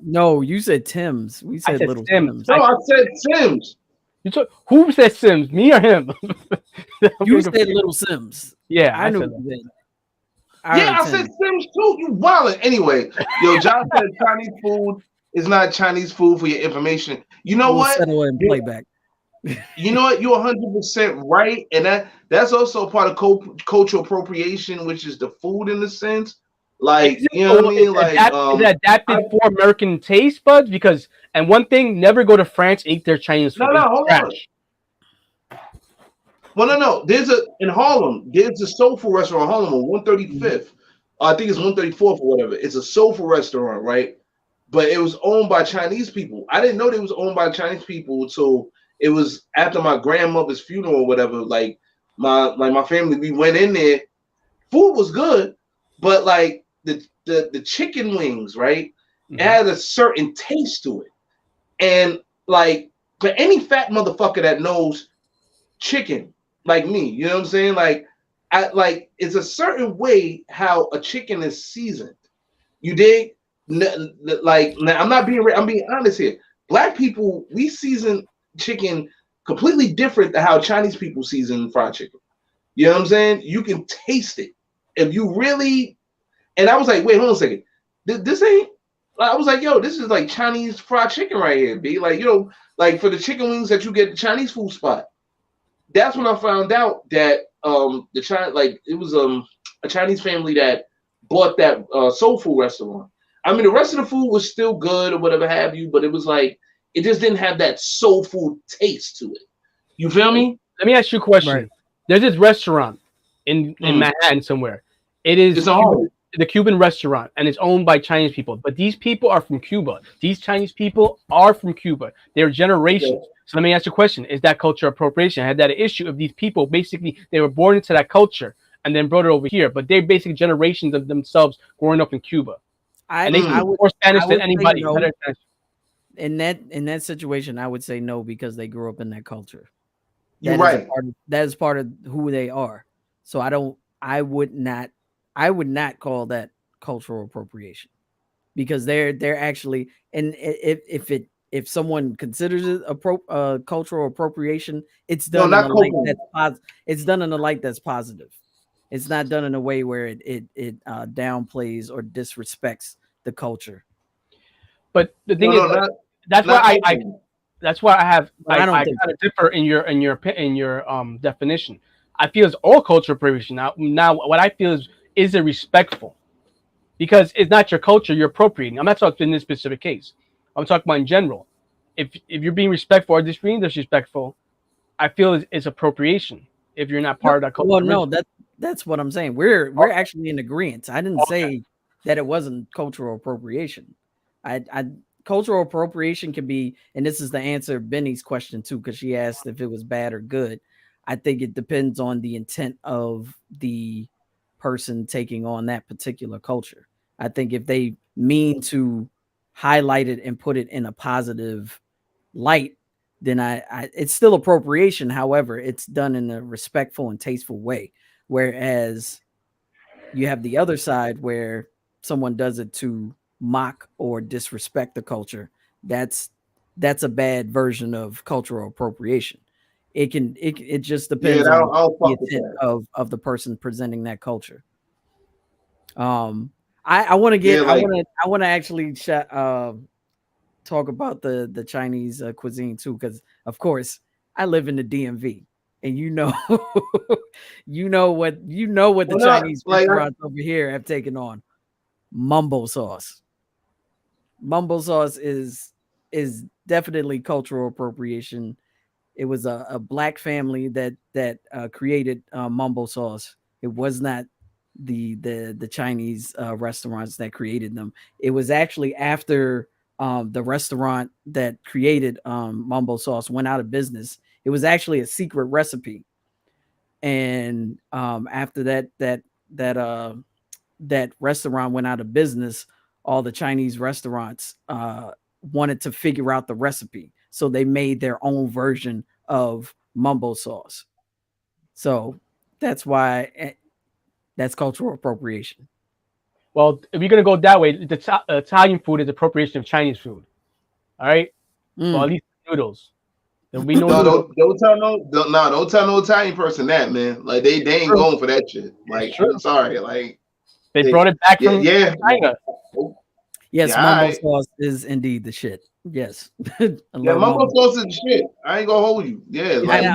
No, you said Tims. We said Little Sims. No, I said Sims. Who said Sims? Me or him? You said Little Sims. Yeah, I knew that. I said Sims too. You wildin'. Anyway, John said Chinese food is not Chinese food for your information. You know what? Settle and play back. You know what? You're 100% right, and that's also part of cultural appropriation, which is the food in the sense. Like, you know what I mean? Like, is that adapted for American taste buds? Because, and one thing, never go to France and eat their Chinese food. No, hold on. Well, no. In Harlem, there's a soul food restaurant in Harlem on 135th. I think it's 134th or whatever. It's a soul food restaurant, right? But it was owned by Chinese people. I didn't know it was owned by Chinese people until it was after my grandmother's funeral or whatever. Like my family, we went in there. Food was good, but like the chicken wings, right? It had a certain taste to it. And like for any fat motherfucker that knows chicken, like me, you know what I'm saying? Like it's a certain way how a chicken is seasoned. You dig? Like I'm being honest here. Black people, we season chicken completely different than how Chinese people season fried chicken. You know what I'm saying? You can taste it. If you really, and I was like, wait, hold on a second. This ain't, I was like, yo, this is like Chinese fried chicken right here, B. Like, like for the chicken wings that you get at the Chinese food spot. That's when I found out that it was a Chinese family that bought that soul food restaurant. I mean, the rest of the food was still good or whatever have you, but it was like, it just didn't have that soul food taste to it. You feel me? Let me ask you a question. Right. There's this restaurant in Manhattan somewhere. It's the Cuban restaurant, and it's owned by Chinese people. But these people are from Cuba. These Chinese people are from Cuba. They're generations. Okay. So let me ask you a question: is that culture appropriation? Had that issue of these people basically they were born into that culture and then brought it over here, but they're basically generations of themselves growing up in Cuba. And they speak more Spanish than anybody. No. In that situation, I would say no because they grew up in that culture. You're right. That is part of who they are. So I would not call that cultural appropriation because they're actually, and if someone considers it cultural appropriation, it's done in a light that's it's done in a light that's positive. It's not done in a way where it downplays or disrespects the culture. But the thing is, that's why I kind of differ in your definition. I feel it's all cultural appropriation. Now what I feel is it respectful? Because it's not your culture you're appropriating. I'm not talking in this specific case. I'm talking about in general. If you're being respectful or being disrespectful, I feel it's appropriation. If you're not part of that culture. Well, no, that's what I'm saying. We're actually in agreement. I didn't say that it wasn't cultural appropriation. Cultural appropriation can be, and this is the answer Benny's question too, because she asked if it was bad or good. I think it depends on the intent of the person taking on that particular culture. I think if they mean to highlight it and put it in a positive light, then it's still appropriation. However, it's done in a respectful and tasteful way. Whereas you have the other side where someone does it to mock or disrespect the culture. That's a bad version of cultural appropriation. It just depends on the intent of the person presenting that culture. I want to actually talk about the Chinese cuisine too, because of course I live in the DMV, and you know what the Chinese restaurants over here have taken on. Mumbo sauce. Mumbo sauce is definitely cultural appropriation. It was a black family that created mumbo sauce. It was not the Chinese restaurants that created them. It was actually after the restaurant that created mumbo sauce went out of business. It was actually a secret recipe, and after that restaurant went out of business, all the Chinese restaurants wanted to figure out the recipe. So they made their own version of mumbo sauce. So that's why that's cultural appropriation. Well, if you're going to go that way, the Italian food is appropriation of Chinese food. All right? Well, at least noodles. There'll be no noodles. Don't tell no Italian person that, man. Like they ain't going for that shit. Like, I'm sorry. Like they brought it back from China. Yes, mumbo sauce is indeed the shit. Yes. Mumbo sauce is the shit. I ain't gonna hold you. Yeah. Like, is it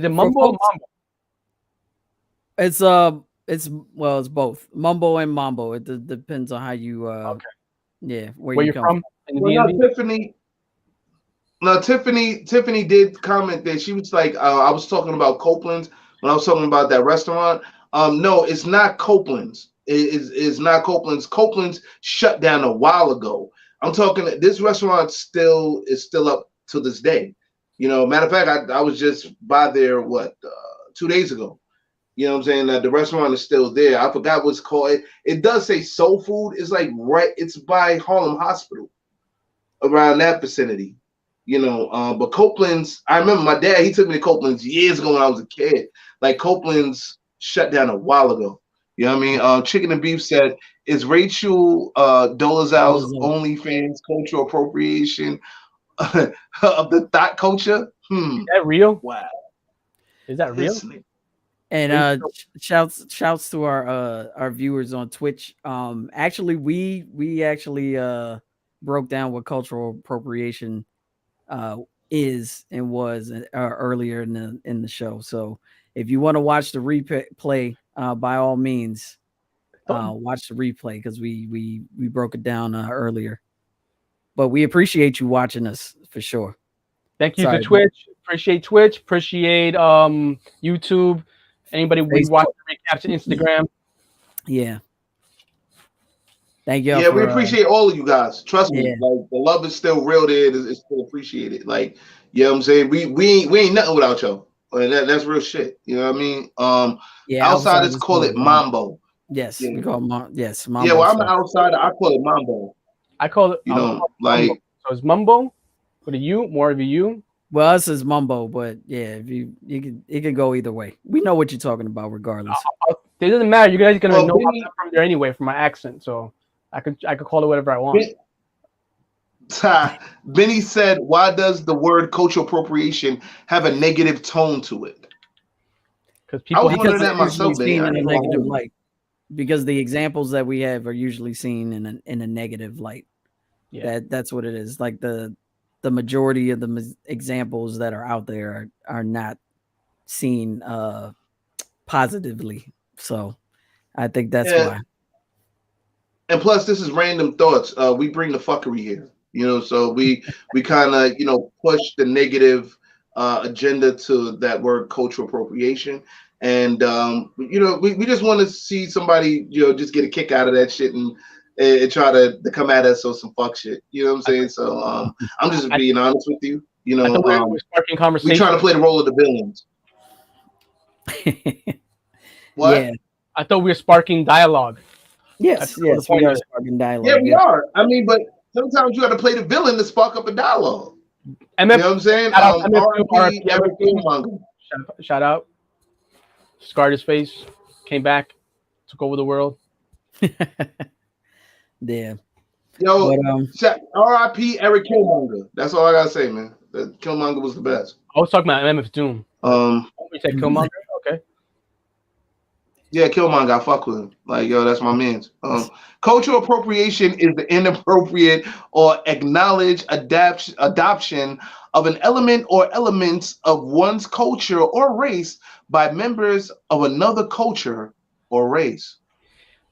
mumbo or mambo? It's both mumbo and mambo. It depends on how you where you come from. Tiffany did comment that she was like, I was talking about Copeland's when I was talking about that restaurant. No, it's not Copeland's. It's not Copeland's. Copeland's shut down a while ago. I'm talking. This restaurant is still up to this day. Matter of fact, I was just by there 2 days ago. You know what I'm saying? That the restaurant is still there. I forgot what's called. It does say Soul Food. It's like it's by Harlem Hospital, around that vicinity. But Copeland's, I remember my dad, he took me to Copeland's years ago when I was a kid. Like Copeland's shut down a while ago. You know what I mean? Chicken and Beef said, is Rachel Dolezal's OnlyFans cultural appropriation of the thought culture? Is that real? Wow. Is that real? And shouts to our viewers on Twitch. Actually, we actually broke down what cultural appropriation is and was earlier in the show. So if you want to watch the replay, by all means, watch the replay because we broke it down earlier. But we appreciate you watching us for sure. Thank you to Twitch. Appreciate Twitch. Appreciate YouTube. Anybody we watch the recaps on Instagram. Yeah. Thank you. Yeah, we appreciate all of you guys. Trust me, like the love is still real. There, it's still appreciated. Like, you know what I'm saying? We ain't nothing without y'all. And that's real shit. You know what I mean? Outsiders call it mambo. Yes, yeah. we call mambo. Yes, mambo. Yeah, well, I'm an outsider. I call it mambo. I call it, like mumbo. So it's mumbo with a U, more of a U. Well, us is mumbo, but yeah, if it can go either way. We know what you're talking about, regardless. It doesn't matter. You guys are gonna know I'm from there anyway from my accent, so I could call it whatever I want. Benny said, "Why does the word cultural appropriation have a negative tone to it?" Because people I was wondering that myself, seen in a negative light. Because the examples that we have are usually seen in a negative light. Yeah, that's what it is. Like the majority of the examples that are out there are not seen positively. So I think that's why. And plus, this is Randumb Thoughtz. We bring the fuckery here, so we kind of, push the negative agenda to that word cultural appropriation. And, we just want to see somebody, just get a kick out of that shit and try to come at us or some fuck shit. You know what I'm saying? So I'm just being honest with you. We're sparking conversation. We're trying to play the role of the villains. What? Yeah. I thought we were sparking dialogue. Yes, we are sparking dialogue. Yeah, we are. I mean, but sometimes you got to play the villain to spark up a dialogue. You know what I'm saying? Shout out. Scarred his face, came back, took over the world. Yeah. Yo, R.I.P. Eric Killmonger. That's all I gotta say, man. Killmonger was the best. I was talking about MF Doom. We said Killmonger. Okay. Yeah, Killmonger. I fuck with him. Like, yo, that's my man's. Cultural appropriation is the inappropriate or acknowledged adoption of an element or elements of one's culture or race by members of another culture or race.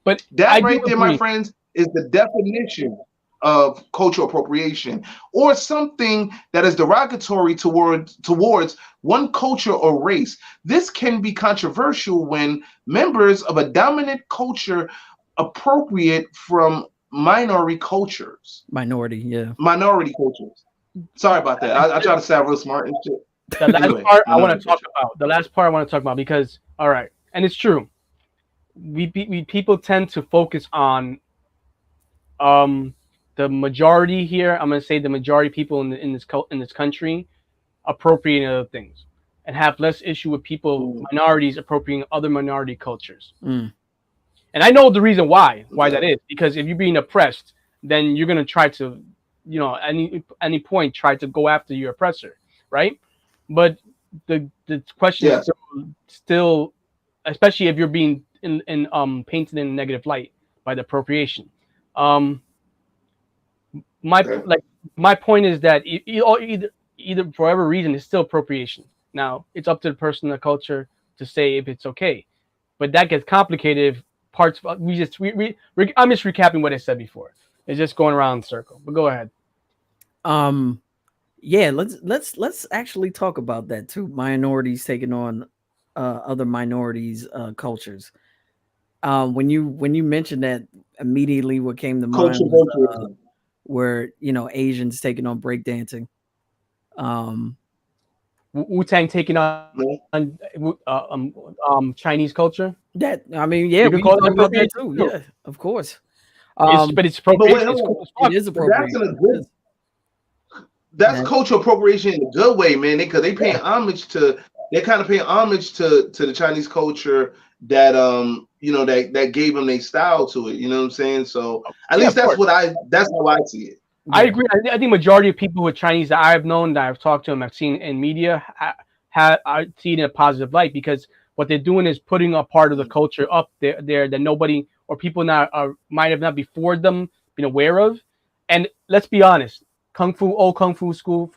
But that right there, my friends, is the definition of cultural appropriation, or something that is derogatory towards one culture or race. This can be controversial when members of a dominant culture appropriate from minority cultures. Minority cultures. Sorry about that. I try to sound real smart and shit. The last part I want to talk about, because all right, and it's true. We people tend to focus on the majority here. I'm going to say the majority of people in this country appropriating other things, and have less issue with people, minorities appropriating other minority cultures. And I know the reason why that is, because if you're being oppressed, then you're going to try to, any point try to go after your oppressor, right? But the question is still, especially if you're being painted in a negative light by the appropriation. My point is that either for whatever reason, it's still appropriation. Now it's up to the person in the culture to say if it's okay, but that gets complicated if parts. I'm just recapping what I said before. It's just going around in a circle. But go ahead. Yeah, let's actually talk about that too. Minorities taking on other minorities' cultures. When you mentioned that, immediately what came to mind was, where Asians taking on breakdancing. Wu-Tang taking on Chinese culture. That we call it about that too. Yeah, of course. But it's appropriation. It is appropriation. That's cultural appropriation in a good way, man. Because they're kind of paying homage to the Chinese culture that that gave them their style to it. You know what I'm saying? So at least that's how I see it. I agree. I think majority of people with Chinese that I've known, that I've talked to them, I've seen in media, I see it in a positive light, because what they're doing is putting a part of the culture up there that nobody or people might have not before them been aware of. And let's be honest, old school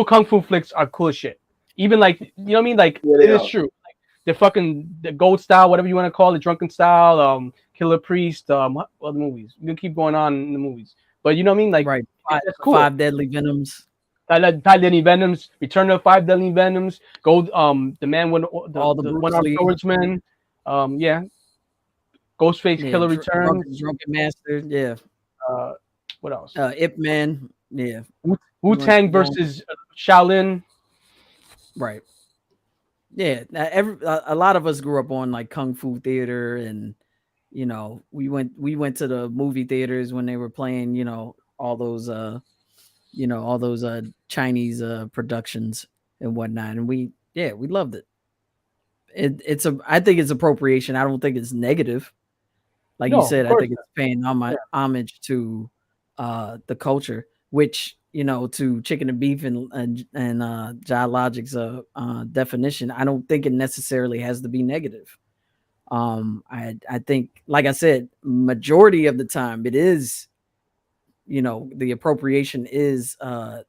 kung fu flicks are cool as shit. Even like, you know what I mean? Like, it is true. Like, the gold style, whatever you want to call it, drunken style, Killer Priest, what other movies? You can keep going on in the movies, but you know what I mean? Like, right. That's cool. Five Deadly Venoms. Five Deadly Venoms. Return of 5 Deadly Venoms. Gold. The man with the one-armed swordsman. Yeah. Ghostface Killer Returns, Drunken Master, yeah. What else? Ip Man, yeah. Wu-Tang versus Shaolin. Right. Yeah, a lot of us grew up on like Kung Fu theater, and you know, we went to the movie theaters when they were playing, you know, all those Chinese productions and whatnot, and we loved it. I think it's appropriation. I don't think it's negative. Like you said, I think it's paying homage to the culture, which, you know, to Chicken and Beef and Jai Logic's definition, I don't think it necessarily has to be negative. I think, like I said, majority of the time it is, you know, the appropriation is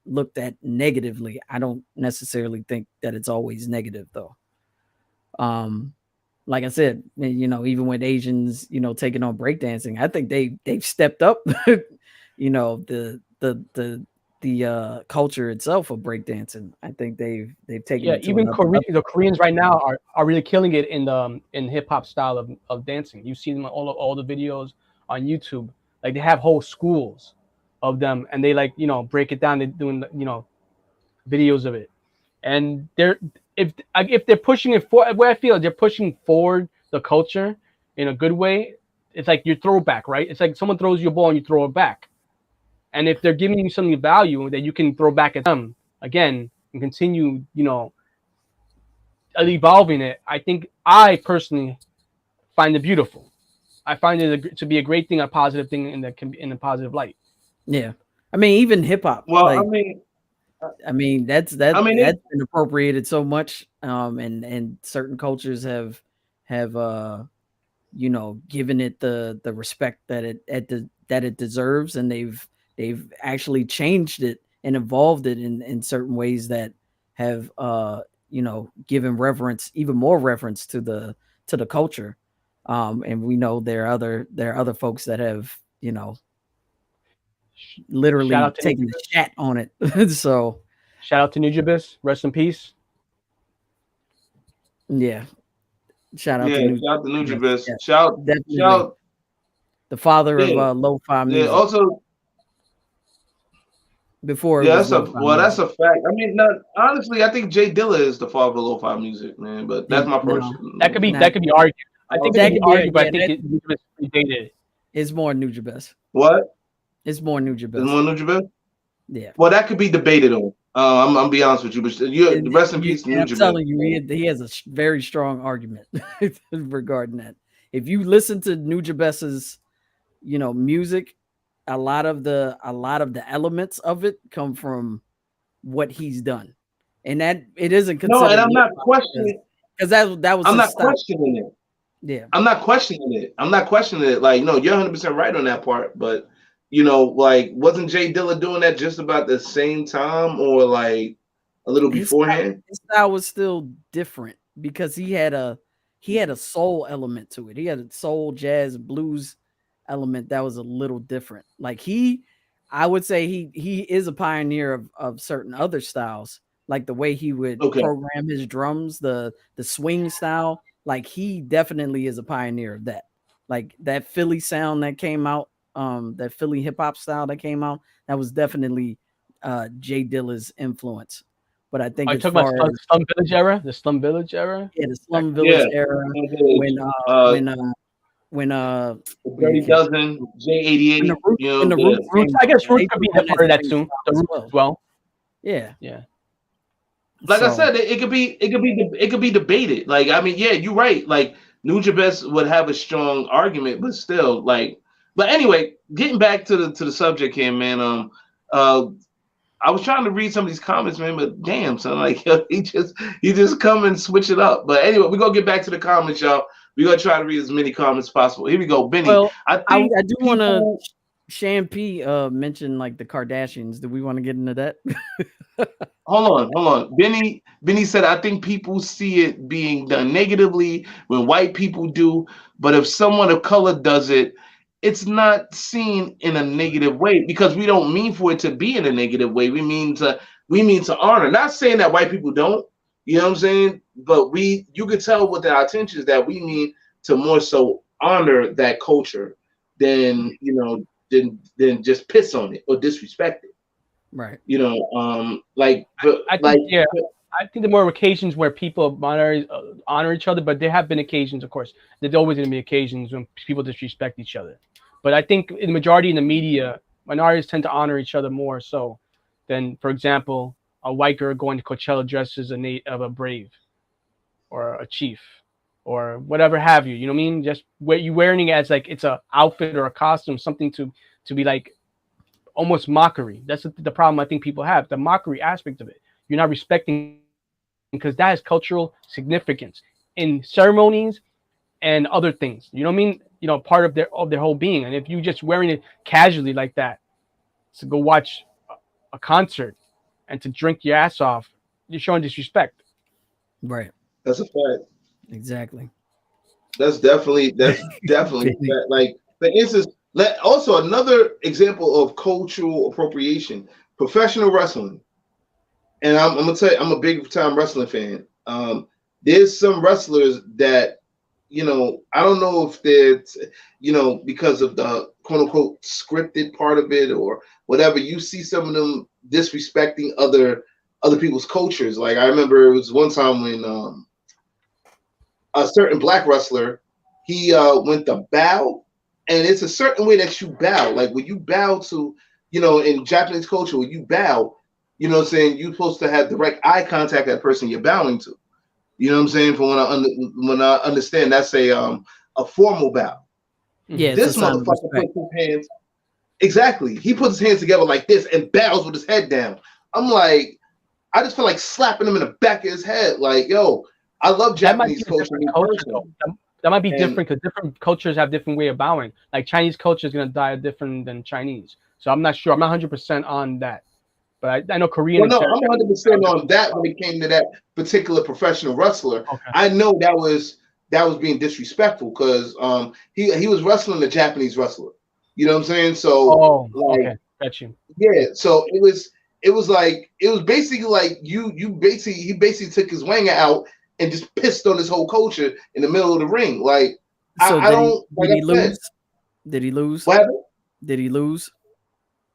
looked at negatively. I don't necessarily think that it's always negative, though. Like I said, you know, even with Asians, you know, taking on breakdancing, I think they've stepped up, you know, the culture itself of breakdancing. I think they've taken it to even the Koreans right now are really killing it in hip hop style of dancing. You see them on all the videos on YouTube. Like they have whole schools of them, and they, like, you know, break it down. They're doing, you know, videos of it, and if they're pushing it for where I feel they're pushing forward the culture in a good way. It's like your throwback, right? It's like someone throws you a ball and you throw it back. And if they're giving you something of value that you can throw back at them again and continue, you know, evolving it, I think I personally find it beautiful. I find it to be a great thing, a positive thing in a positive light. Yeah, I mean, even hip hop. Well, like, I mean that's been appropriated so much, and certain cultures have you know, given it the respect that it deserves, and they've actually changed it and evolved it in certain ways that have you know, given even more reverence to the culture, and we know there are other folks that have, you know, literally taking the shat on it. So shout out to Nujabes, rest in peace. Yeah, shout out to Nujabes. Yeah, Shout the father of lo-fi music. Yeah, also before that's a fact. I mean, honestly, I think Jay Dilla is the father of lo-fi music, man. But that's my personal. That could be argued. I think that could be argued, but I think Nujabes predated. It's more Nujabes. What? It's more Nujabes. It's more Nujabes? Yeah. Well, that could be debated on. I'm be honest with you, but the rest in peace, Nujabes. I'm telling you, he has a very strong argument regarding that. If you listen to Nujabes's, you know, music, a lot of the elements of it come from what he's done, and that it isn't considered. No, and I'm not questioning, because that was. I'm not questioning it. Yeah, I'm not questioning it. Like, no, you're 100% right on that part, but. You know, like, wasn't Jay Dilla doing that just about the same time, or like a little beforehand? His style was still different because he had a soul element to it. He had a soul, jazz, blues element that was a little different. Like I would say he is a pioneer of certain other styles, like the way he would program his drums, the swing style. Like, he definitely is a pioneer of that. Like that Philly sound that came out. That Philly hip hop style that came out, that was definitely Jay Dilla's influence. But I think it's talking about the Slum Village era. The Slum Village era. Yeah, the Slum Village era. When Dirty Dozen, J88. Roots, I guess Roots could be a part of that too. The Roots as well. Yeah. Like I said, it could be debated. Like, I mean, yeah, you're right. Like, Nujabes would have a strong argument, but still, like. But anyway, getting back to the subject here, man. I was trying to read some of these comments, man, but damn, son, like, you just come and switch it up. But anyway, we're gonna get back to the comments, y'all. We're gonna try to read as many comments as possible. Here we go, Benny. Well, I do want to. Shampy mentioned like the Kardashians. Do we want to get into that? Hold on. Benny said, I think people see it being done negatively when white people do, but if someone of color does it, it's not seen in a negative way, because we don't mean for it to be in a negative way. We mean to honor. Not saying that white people don't, you know what I'm saying? But you could tell with our intentions that we mean to more so honor that culture than than just piss on it or disrespect it. Right. I think there are more occasions where people honor each other, but there have been occasions, of course. There's always going to be occasions when people disrespect each other. But I think in the majority in the media, minorities tend to honor each other more so than, for example, a white girl going to Coachella dressed as a brave or a chief or whatever have you. You know what I mean? Just you wearing it as like it's a outfit or a costume, something to be like almost mockery. That's the problem I think people have, the mockery aspect of it. You're not respecting, because that has cultural significance in ceremonies and other things. You know what I mean? Part of their whole being. And if you just wearing it casually like that to go watch a concert and to drink your ass off, you're showing disrespect. Right. That's a fact. Exactly. That's definitely like, for instance, also another example of cultural appropriation, professional wrestling. And I'm gonna tell you, I'm a big time wrestling fan. There's some wrestlers that, I don't know if they're, because of the quote unquote scripted part of it or whatever, you see some of them disrespecting other people's cultures. Like I remember it was one time when a certain black wrestler, he went to bow, and it's a certain way that you bow. Like when you bow to, in Japanese culture, when you bow, you know what I'm saying, you're supposed to have direct eye contact with that person you're bowing to. You know what I'm saying? For when I understand, that's a formal bow. Yeah, this motherfucker puts his hands. Exactly. He puts his hands together like this and bows with his head down. I'm like, I just feel like slapping him in the back of his head. Like, yo, I love Japanese culture. That might be different because different cultures have different way of bowing. Like Chinese culture is going to die different than Chinese. So I'm not sure. I'm not 100% on that. But I know Korean. Well, no, I'm 100% on that when it came to that particular professional wrestler. Okay. I know that was being disrespectful because he was wrestling a Japanese wrestler. You know what I'm saying? So okay, got you. Yeah, so it was basically like he basically took his wang out and just pissed on his whole culture in the middle of the ring. Like, so did he lose? Did he lose? What happened? Did he lose?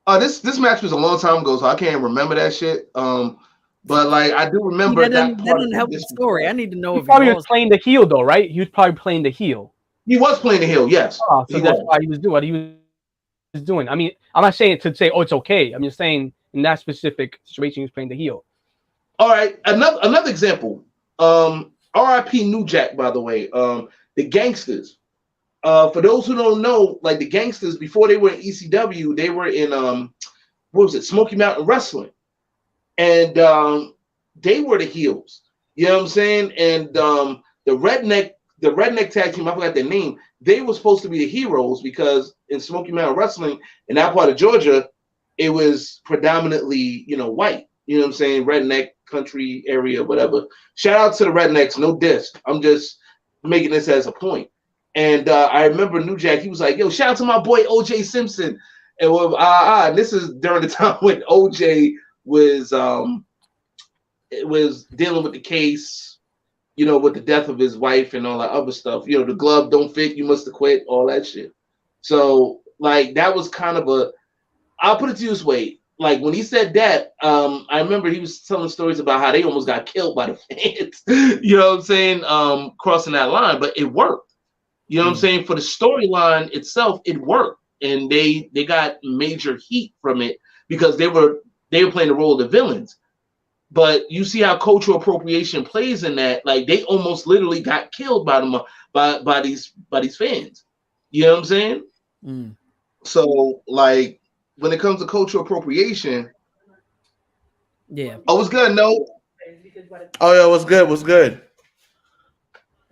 This match was a long time ago, so I can't remember that shit. But like I do remember that doesn't help the story. I need to know if he was playing the heel though, right? He was probably playing the heel. He was playing the heel, yes. Oh, so that's why he was doing what he was doing. I mean, I'm not saying to say, oh, it's okay. I'm just saying in that specific situation, he was playing the heel. All right, another example. R.I.P. New Jack, by the way. The Gangsters. For those who don't know, like the Gangsters, before they were in ECW, they were in Smoky Mountain Wrestling, and they were the heels. You know what I'm saying? And the redneck tag team, I forgot their name. They were supposed to be the heroes because in Smoky Mountain Wrestling, in that part of Georgia, it was predominantly white. You know what I'm saying? Redneck country area, whatever. Shout out to the rednecks, no diss. I'm just making this as a point. And I remember New Jack, he was like, yo, shout out to my boy OJ Simpson. And this is during the time when OJ was dealing with the case, with the death of his wife and all that other stuff. The glove don't fit, you must have quit, all that shit. So like that was kind of I'll put it to you this way. Like when he said that, I remember he was telling stories about how they almost got killed by the fans. You know what I'm saying? Crossing that line, but it worked. You know what I'm saying? For the storyline itself, it worked, and they got major heat from it because they were playing the role of the villains. But you see how cultural appropriation plays in that. Like they almost literally got killed by them by these fans. You know what I'm saying? Mm. So like when it comes to cultural appropriation, yeah. Oh, what's good? No. Oh yeah, what's good? What's good?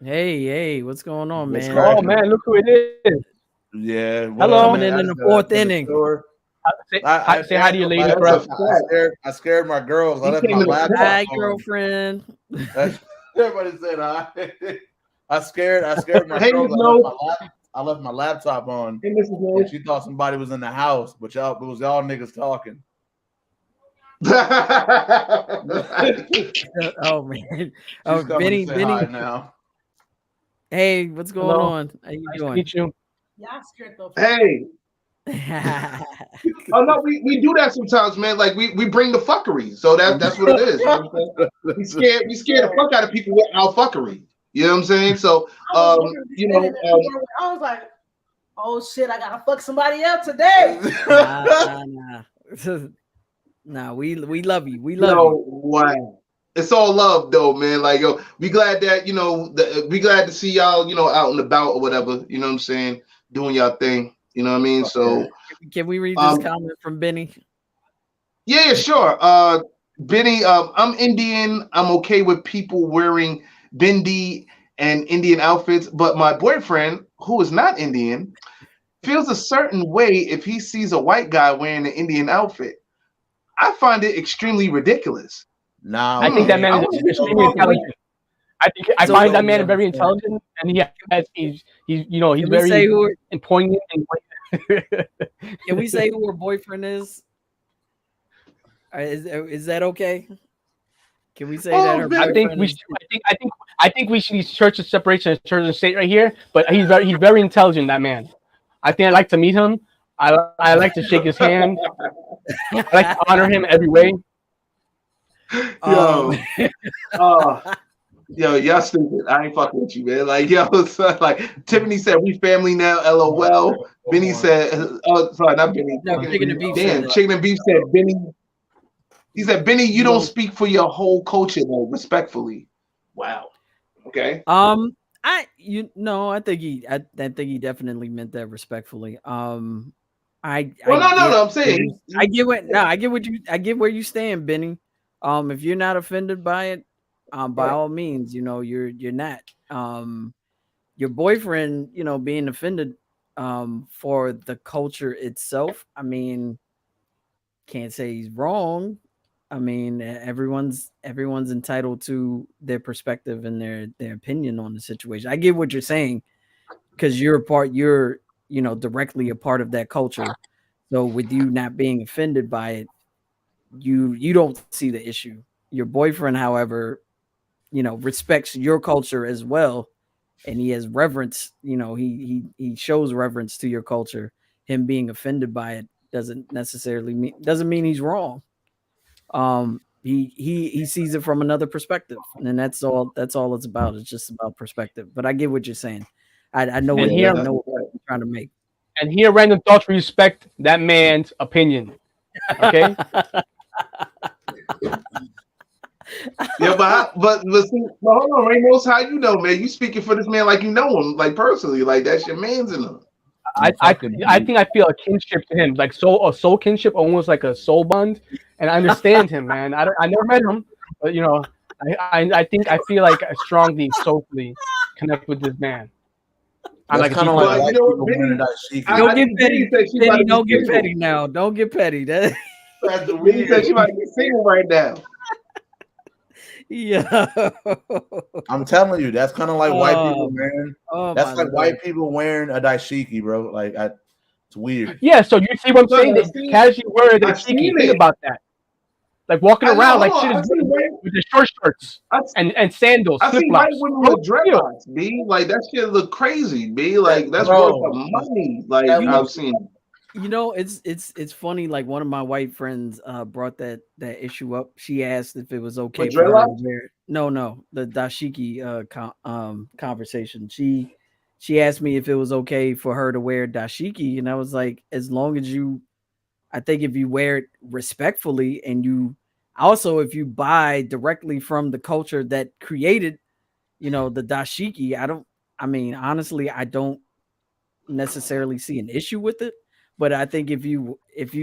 Hey, what's going on, man? Oh man, look who it is. Yeah. Hello. Coming in the fourth inning. Say hi to your lady. I scared my girls. I left my laptop. Hi, girlfriend. Everybody said hi. I scared my girls. I left my laptop on. And she thought somebody was in the house, but it was y'all niggas talking. Oh man. She's Benny now. Hey, what's going on? How you doing? Meet you. Y'all scared the Hey. Oh no, we do that sometimes, man. Like we bring the fuckery, so that's what it is. You know what I'm saying? We scared the fuck out of people with our fuckery. You know what I'm saying? So I was like, oh shit, I gotta fuck somebody else today. Nah, we love you. We love you. Wow. It's all love though, man. Like, yo, we glad that, we glad to see y'all, out and about or whatever, you know what I'm saying, doing y'all thing. You know what I mean? So can we read this comment from Benny? Yeah, sure. Benny, I'm Indian. I'm okay with people wearing bindi and Indian outfits, but my boyfriend, who is not Indian, feels a certain way if he sees a white guy wearing an Indian outfit. I find it extremely ridiculous. No, I think that man is extremely intelligent. I find that man very intelligent, and he's very poignant. Can we say who her boyfriend is? Is that okay? Can we say that? I think we should need church of separation and church and state right here. But he's very intelligent. That man. I think I'd like to meet him. I like to shake his hand. I like to honor him every way. Yo, y'all stupid. I ain't fucking with you, man. Like, yo, so, like Tiffany said, we family now. LOL. Benny said, oh, sorry, not Benny. No, Chicken and Beef. Damn, Chicken and Beef said, Benny. He said, Benny, you don't speak for your whole culture, though, respectfully. Wow. Okay. I think he definitely meant that respectfully. I'm saying I get where you stand, Benny. If you're not offended by it, by all means, you're not. Your boyfriend, being offended for the culture itself, I mean, can't say he's wrong. I mean, everyone's entitled to their perspective and their opinion on the situation. I get what you're saying, because you're directly a part of that culture. So with you not being offended by it, you don't see the issue. Your boyfriend, however, respects your culture as well, and he has reverence. He shows reverence to your culture. Him being offended by it doesn't mean he's wrong. He sees it from another perspective, and that's all it's about. It's just about perspective. But I get what you're saying. I know what you're trying to make. And here, Randumb Thoughtz respect that man's opinion. Okay. Yeah, but hold on, Ramos, how you know, man? You speaking for this man like you know him, like personally, like that's your man's in him. I think I feel a kinship to him, like a soul kinship, almost like a soul bond, and I understand him, man. I never met him, but I think I feel like I strongly, soulfully connect with this man. I like kind of like don't get petty. Don't get petty now. Don't get petty. That's the reason that you might be single right now. Yeah, I'm telling you, that's kind of like white people, man. That's like white people wearing a dashiki, bro. Like, it's weird. Yeah, so you see what I'm saying? They casually wear a dashiki. Think about that. Like walking around like shit is with the short shorts and sandals. I see white women with dreadlocks, B. Like that shit look crazy, B. Like that's worth the money. Like I've seen. It's funny. Like one of my white friends brought that issue up. She asked if it was okay for her to wear. No, the dashiki conversation. She asked me if it was okay for her to wear dashiki, and I was like, as long as I think if you wear it respectfully, and if you buy directly from the culture that created, the dashiki, honestly, I don't necessarily see an issue with it. But I think if you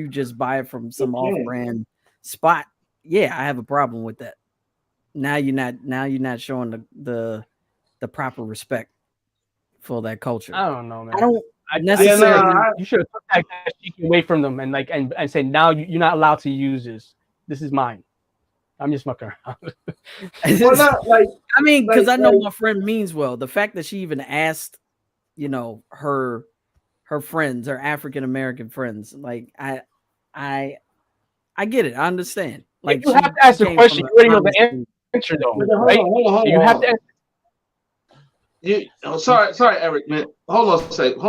just buy it from some off-brand spot, yeah, I have a problem with that. Now you're not showing the proper respect for that culture. I don't know, man. I don't necessarily. You should have took that away from them and say, now you're not allowed to use this. This is mine. I'm just fucking around. Because I know my friend means well. The fact that she even asked, her friends, her African American friends, like I get it. I understand. Like you have to ask the question. You already know the answer, though. Right? You have to. Sorry, Eric, man. Hold on a second.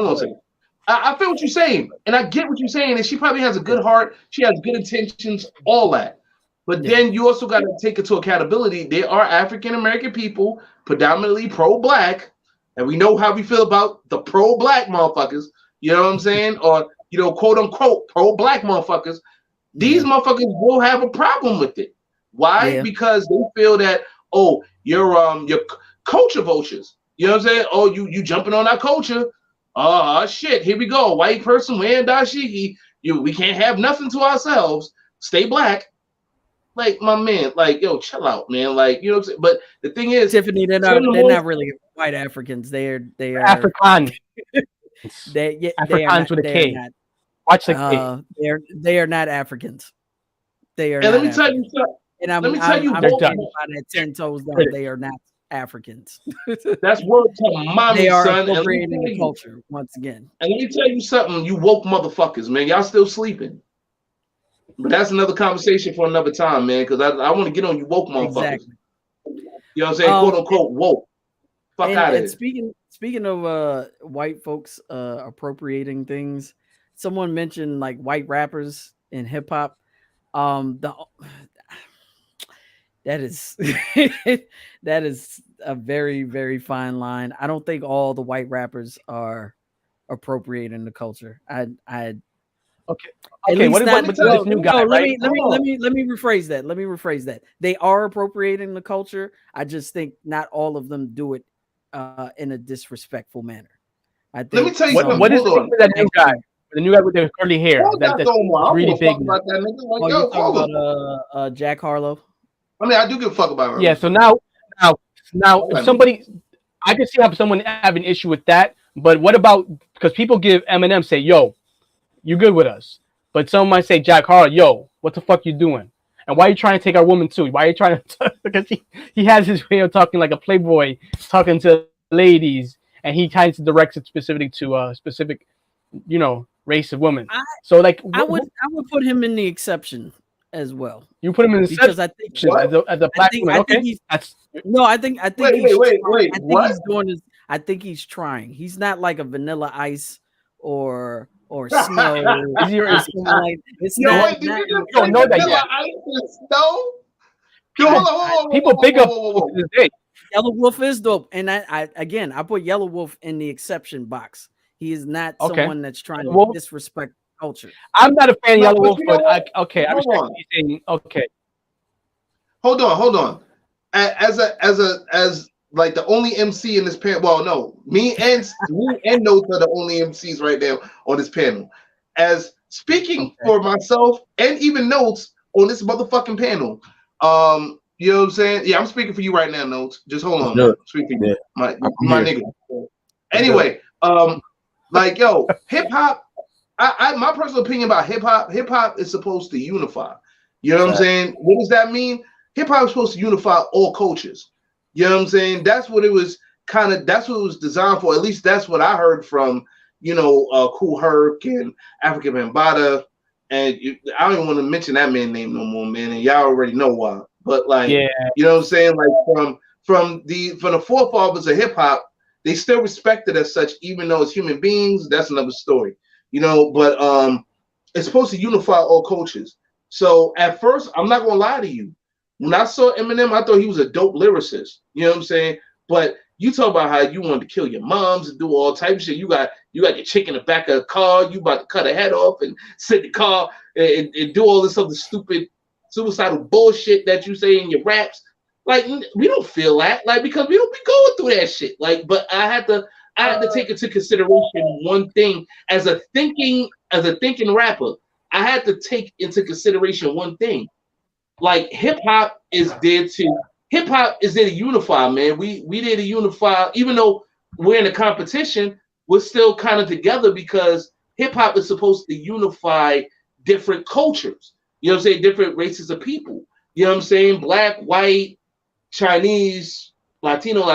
I feel what you're saying, and I get what you're saying, and she probably has a good heart. She has good intentions, all that. But then you also got to take into accountability. There are African American people, predominantly pro-black, and we know how we feel about the pro-black motherfuckers. You know what I'm saying? Or quote unquote pro-black motherfuckers. These motherfuckers will have a problem with it. Why? Yeah. Because they feel that you're culture vultures. You know what I'm saying? Oh, you jumping on our culture. Oh shit, here we go. White person wearing dashiki. We can't have nothing to ourselves. Stay black. Like, my man, like, yo, chill out, man. Like, you know what I'm saying? But the thing is, Tiffany, they're not really white Africans. They are Afrikaans. Afrikaans with a K. Watch the K. They are not Africans. They are. And let me tell you something. And I'm at 10 toes down. They are not Africans. That's word to mommy, they are son. Appropriating the culture once again. And let me tell you something, you woke motherfuckers, man. Y'all still sleeping. But that's another conversation for another time, man. Because I want to get on you woke motherfuckers. Exactly. You know what I'm saying? Quote unquote woke. Fuck out of here. Speaking of white folks appropriating things, someone mentioned like white rappers in hip hop. That is that is a very, very fine line. I don't think all the white rappers are appropriating the culture. Okay. What about this new guy? Let me rephrase that. Let me rephrase that. They are appropriating the culture. I just think not all of them do it in a disrespectful manner. I think. Let me tell you something. What is that new guy? The new guy with the curly hair. That's really big. About that nigga. Like, you're talking about Jack Harlow? I mean, I do give a fuck about him. Yeah. So now, if somebody, I can see how someone have an issue with that. But what about, because people give Eminem, say, yo, you good with us. But someone might say, Jack Harlow, yo, what the fuck you doing? And why are you trying to take our woman too? Why are you trying to, because he has his way of talking like a playboy, talking to ladies, and he kind of directs it specifically to a specific, race of women. So like, I would put him in the exception as well. You put him in the because I think as a black woman. Okay. I think wait. He's doing this. I think he's trying. He's not like a Vanilla Ice or Snow. It's not. You don't know that yet. Snow. Hold on. People big up this day. Yellow Wolf is dope, and I put Yellow Wolf in the exception box. He is not someone that's trying to disrespect culture. I'm not a fan of Yellow Wolf, but I respect what you're saying. Okay. Hold on. As like the only MC in this panel. Well, no, me and Notes are the only MCs right now on this panel. As speaking for myself and even Notes on this motherfucking panel. You know what I'm saying? Yeah, I'm speaking for you right now, Notes. Just hold on. No. Speaking my nigga. Anyway, like, yo, hip hop. My personal opinion about hip hop is supposed to unify. You know what I'm saying? What does that mean? Hip hop is supposed to unify all cultures. You know what I'm saying? That's what it was designed for. At least that's what I heard from, Kool Herc and African Bambaataa. And I don't even want to mention that man's name no more, man. And y'all already know why. But like, you know what I'm saying? Like from the forefathers of hip hop, they still respected as such, even though as human beings, that's another story. But it's supposed to unify all cultures. So at first, I'm not gonna lie to you. When I saw Eminem, I thought he was a dope lyricist. You know what I'm saying? But you talk about how you wanted to kill your moms and do all type of shit. You got your chick in the back of a car. You about to cut her head off and sit in the car and do all this other stupid suicidal bullshit that you say in your raps. Like, we don't feel that, like, because we don't be going through that shit. Like, but I had to take into consideration one thing as a thinking rapper. I had to take into consideration one thing. Like, hip hop is there to unify, man. We there to unify, even though we're in a competition, we're still kind of together because hip hop is supposed to unify different cultures. You know what I'm saying? Different races of people. You know what I'm saying? Black, white, Chinese, Latino,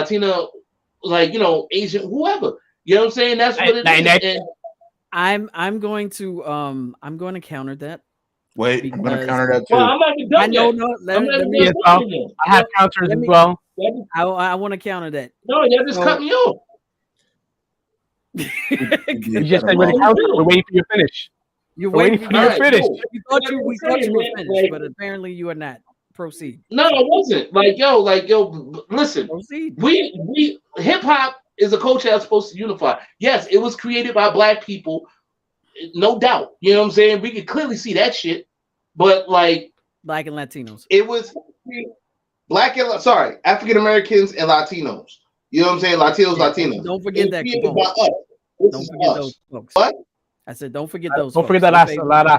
like, Asian, whoever. You know what I'm saying? That's what it is. And I'm going to counter that. Wait, I'm going to counter that too. Well, I'm not done yet. I have counters as well. I want to counter that. No, y'all just cut me off. You just said we're waiting for your finish. You're waiting for your finish. We thought you were finished, but apparently you are not. Proceed. No, I wasn't. Like yo, listen. Proceed. We hip hop is a culture that's supposed to unify. Yes, it was created by black people, no doubt. You know what I'm saying? We can clearly see that shit. But like black and Latinos. It was African Americans and Latinos. You know what I'm saying? Latinos. Don't forget that. Don't forget those folks. What? I said, don't forget those. Don't forget that La Raza.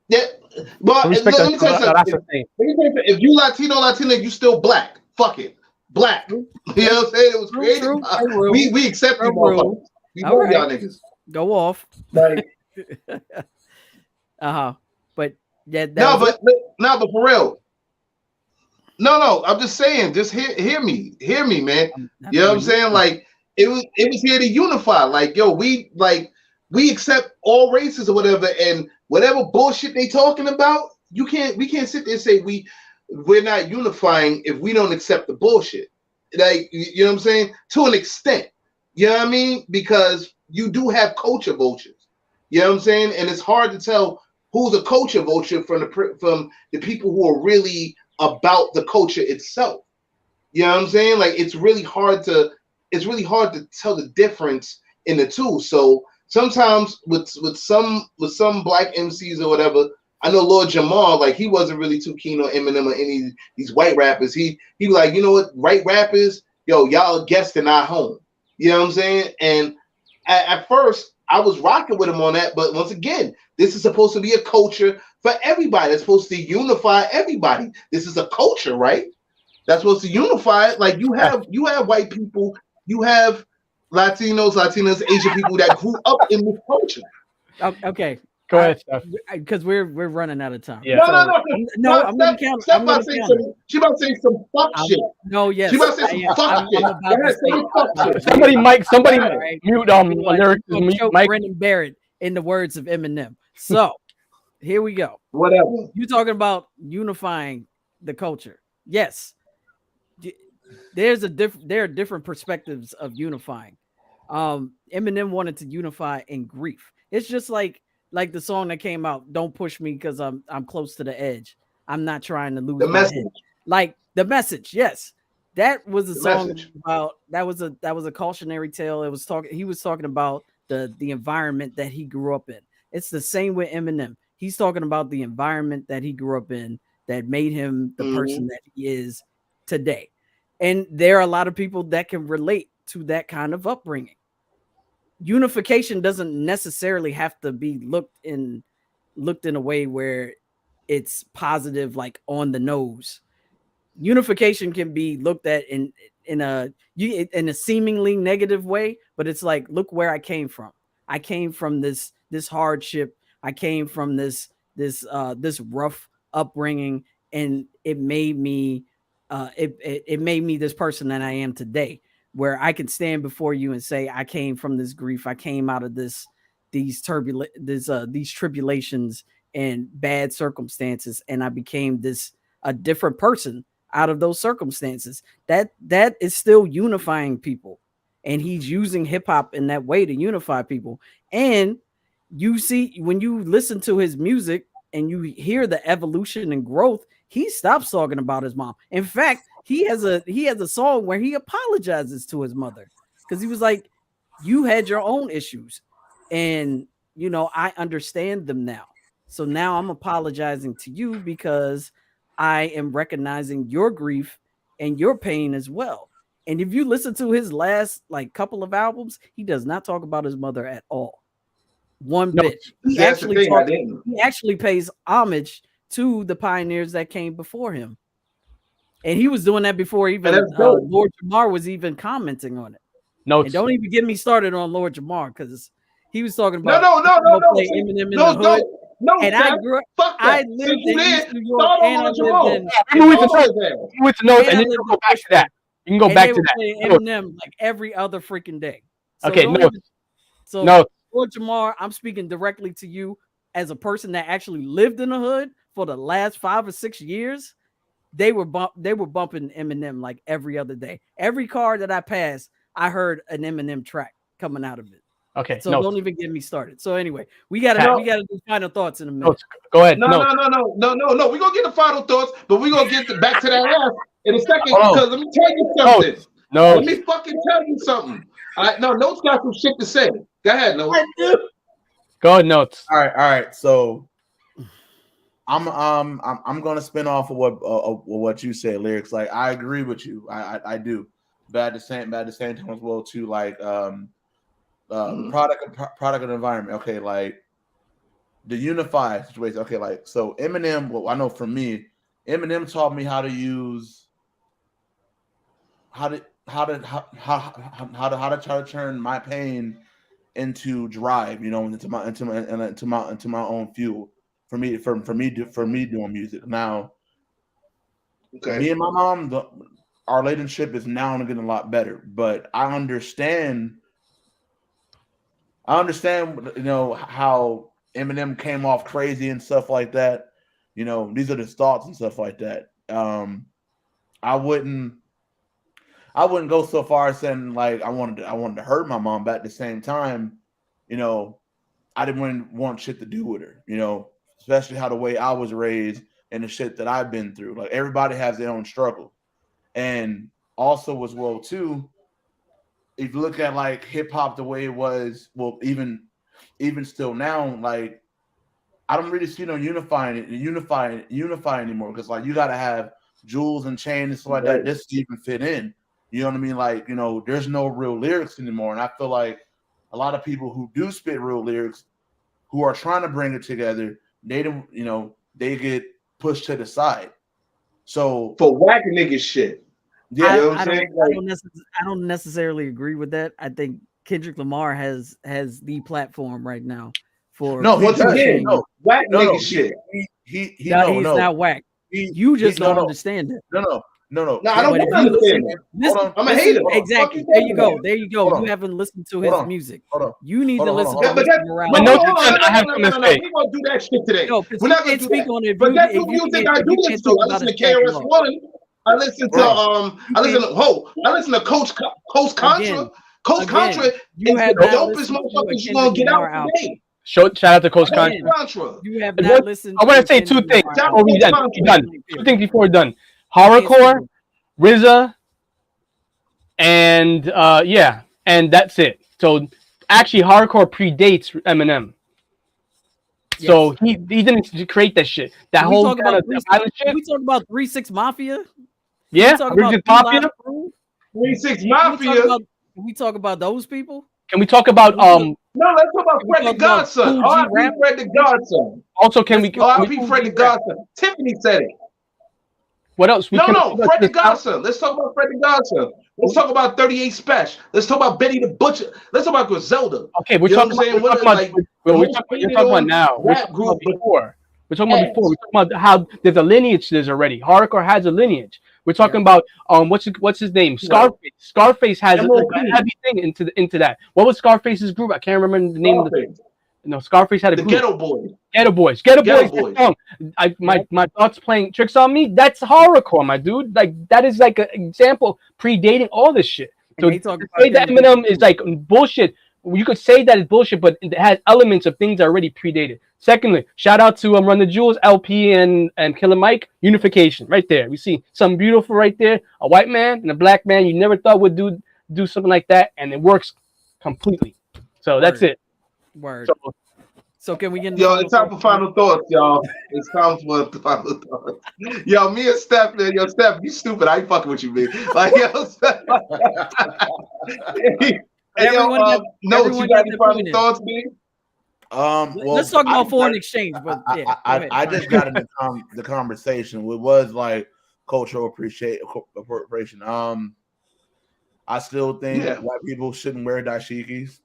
Yeah, but let me tell you something. If you Latino, you still black. Fuck it, black. You know what I'm saying? It was created. We accept you, motherfuckers. We know y'all niggas. Go off. Like, But yeah, but for real. No. I'm just saying. Just hear me, man. You know what I'm saying? Like it was here to unify. Like yo, we accept all races or whatever, and whatever bullshit they talking about, we can't sit there and say we're not unifying if we don't accept the bullshit. Like you know what I'm saying? To an extent, you know what I mean? Because you do have culture vultures. You know what I'm saying? And it's hard to tell who's a culture vulture from the people who are really about the culture itself. You know what I'm saying? Like it's really hard to tell the difference in the two. So sometimes with some black MCs or whatever, I know Lord Jamar, like he wasn't really too keen on Eminem or any of these white rappers. He like, you know what, white rappers, yo, y'all are guests in our home. You know what I'm saying? And at first I was rocking with him on that, but once again, this is supposed to be a culture for everybody. It's supposed to unify everybody. This is a culture, right? That's supposed to unify it. Like you have white people, you have Latinos, Asian people that grew up in this culture. Okay. Go ahead, Steph. Because we're running out of time. Yeah. No. I'm going to count. She about to say some fuck shit. No, yes. She about to say some fuck shit. Somebody mute lyrics. Mike Brendan Barrett in the words of Eminem. So here we go. Whatever. You talking about unifying the culture? Yes. There are different perspectives of unifying. Eminem wanted to unify in grief. It's just like the song that came out, "Don't Push Me because I'm close to the edge. I'm not trying to lose the my message." head." Like the message, yes. That was a song message. about that was a cautionary tale. He was talking about the environment that he grew up in. It's the same with Eminem. He's talking about the environment that he grew up in that made him the person that he is today. And there are a lot of people that can relate to that kind of upbringing. Unification doesn't necessarily have to be looked in a way where it's positive, like on the nose. Unification can be looked at in a seemingly negative way, but it's like, look where I came from. I came from this hardship. I came from this rough upbringing, and it made me it made me this person that I am today, where I can stand before you and say, I came from this grief. I came out of these tribulations and bad circumstances, and I became a different person out of those circumstances. That is still unifying people. And he's using hip hop in that way to unify people. And you see, when you listen to his music and you hear the evolution and growth, he stops talking about his mom. In fact, he has a song where he apologizes to his mother because he was like, you had your own issues, and I understand them now. So now I'm apologizing to you because I am recognizing your grief and your pain as well. And if you listen to his last couple of albums, he does not talk about his mother at all. One bit. He actually pays homage to the pioneers that came before him. And he was doing that before even Lord Jamar was even commenting on it. No, and don't even get me started on Lord Jamar, because he was talking about Eminem in the hood. No, and I grew up. I lived in New York, and I lived in. We went to know, and then you can go back to that. You can go back to that. Eminem like every other freaking day. So okay, no. Lord Jamar, I'm speaking directly to you as a person that actually lived in the hood for the last 5 or 6 years. they were bumping Eminem like every other day. Every car that I passed, I heard an Eminem track coming out of it. Okay, so don't even get me started. So anyway, we gotta do final thoughts in a minute. Go ahead. No. We're gonna get the final thoughts, but we're gonna get back to that ass in a second because let me tell you something. Let me fucking tell you something. Notes got some shit to say. Go ahead, Notes. Go ahead, Notes. All right. So I'm gonna spin off of what you said, lyrics. Like I agree with you. I do. But at the same time as well too, like product of the environment. Okay, like the unified situation. Okay, like so Eminem. Well, I know for me, Eminem taught me how to use how to try to turn my pain into drive. You know, into my own fuel for me doing music. Now, me and my mom, our relationship is now getting a lot better. But I understand. You know, how Eminem came off crazy and stuff like that. You know, these are his thoughts and stuff like that. I wouldn't go so far as saying like I wanted to hurt my mom, but at the same time, you know, I didn't want shit to do with her. You know, especially how the way I was raised and the shit that I've been through. Like everybody has their own struggle, and also as well too. If you look at like hip hop the way it was, well, even still now, like I don't really see no unifying anymore because like you gotta have jewels and chains and stuff like that just to even fit in. You know what I mean? Like, you know, there's no real lyrics anymore. And I feel like a lot of people who do spit real lyrics who are trying to bring it together, they don't, you know, they get pushed to the side. So for whack nigga shit. Yeah, you know I don't necessarily agree with that. I think Kendrick Lamar has the platform right now for once again, whack nigga shit. He's not whack. You just don't understand it. No, I don't understand it. I'm a hater. Exactly. There you go. You haven't listened to his music. You need to listen to his morality. No, we're gonna do that shit today. We're not gonna speak on it. But that's the music I do listen to. I listen to KRS-One. I listen to Coach Contra. Coach Contra is the dopest motherfuckers you gonna get out today. Shout out to Coach Contra. You have not listened. I want to say two things. Two things before we're done. Horrorcore, RZA, and and that's it. So actually, Horrorcore predates Eminem. Yes. So he didn't create that shit. That can whole kind of violent shit. Can we talk about 3-6 Mafia? Yeah, 3-6 Mafia. 3-6 Mafia. Can we talk about those people? Can we talk about No, let's talk about Fred the Godson. R.I.P. Fred the Godson. Also, can we R.I.P. Fred the Godson? Tiffany said it. What else? Fred the Godson. Let's talk about Fred the Godson. Let's talk about 38 Special. Let's talk about Betty the Butcher. Let's talk about Griselda. Okay, we're talking about now. We're talking about before. We're talking about how there's a lineage. There's already Hardcore has a lineage. We're talking about what's his name? Scarface. Scarface has a heavy thing into that. What was Scarface's group? I can't remember the name of the. No, Scarface had a group. Ghetto Boys. Ghetto Boys. My thoughts playing tricks on me. That's horrorcore, my dude. Like that is like an example predating all this shit. So to say that Eminem is like bullshit. You could say that it's bullshit, but it has elements of things that already predated. Secondly, shout out to Run the Jewels, LP and Killer Mike. Unification, right there. We see something beautiful right there. A white man and a black man you never thought would do something like that, and it works completely. So that's it. Word. So can we get? Yo, it's time for final thoughts, y'all. It's time for final thoughts. Yo, me and Steph, man. Yo, Steph, you stupid. I ain't fucking with you, man. Like, yo, Steph. Everyone, you got any final thoughts, man? Well, let's talk about foreign exchange. But I just got into the conversation. It was like cultural appropriation. I still think white people shouldn't wear dashikis.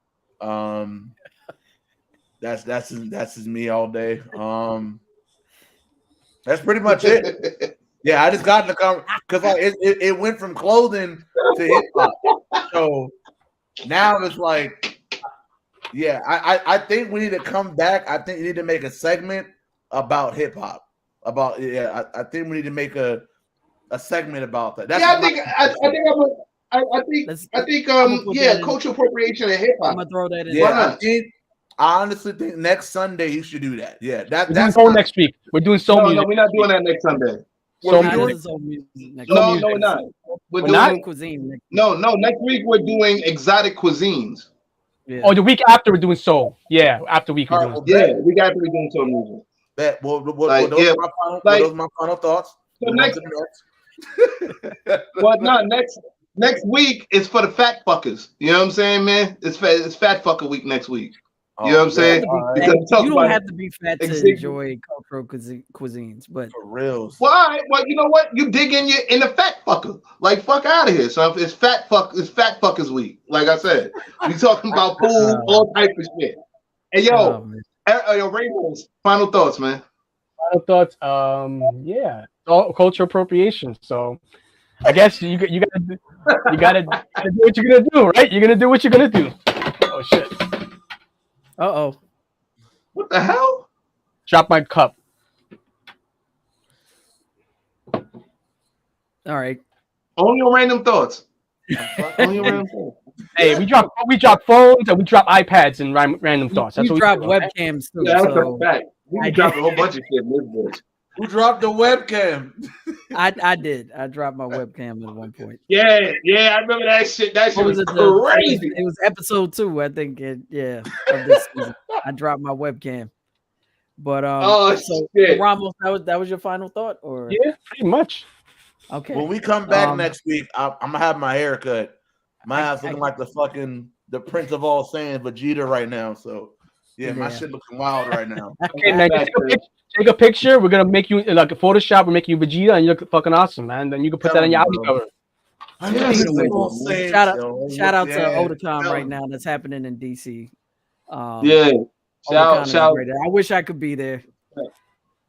That's just me all day. That's pretty much it. Yeah, I just got in the conversation because like it went from clothing to hip hop. So now it's like, yeah, I think we need to come back. I think you need to make a segment about hip hop. I think we need to make a a segment about that. I think cultural appropriation and hip hop. I'm gonna throw that in. Yeah, I honestly think next Sunday you should do that. Yeah, that's soul next week. We're doing soul music. No, we're not doing that next Sunday. We're not. We're doing cuisine. No, next week we're doing exotic cuisines. Yeah. Oh, the week after we're doing soul. Yeah, after week we're doing. Yeah, we got to be doing soul music. Those are my final thoughts. So next week is for the fat fuckers. You know what I'm saying, man? It's fat fucker week next week. You know what I'm saying? You don't have to be fat to enjoy cultural cuisines, but for real. Well, you know what? You dig in the fat fucker. Like, fuck out of here. So it's fat fuckers week. Like I said, we talking about food, all type of shit. And yo, Rainbows, final thoughts, man. Final thoughts. Yeah, all cultural appropriation. So I guess you gotta do what you're gonna do, right? You're gonna do what you're gonna do. Oh shit. Uh-oh. What the hell? Drop my cup. All right. Only your random thoughts. Only your random thoughts. Hey, we drop phones and we drop iPads and random thoughts. That's what we drop webcams too. Yeah, that's a fact. We dropped a whole bunch of shit in this bitch. Who dropped the webcam? I did. I dropped my webcam at one point. Yeah, I remember that shit. That shit was crazy. It was episode 2, I think. Of this season. I dropped my webcam. But shit. Ramos, that was your final thought, or yeah, pretty much. Okay. When we come back next week, I'm gonna have my hair cut. My house looking like the Prince of all Saiyans, Vegeta right now. So yeah, my shit looking wild right now. Okay, man, take a picture. We're gonna make you like a Photoshop. We're making you Vegeta, and you look fucking awesome, man. Then you can put that on your album cover. Shout out to Otakon right now. That's happening in DC. Shout. I wish I could be there.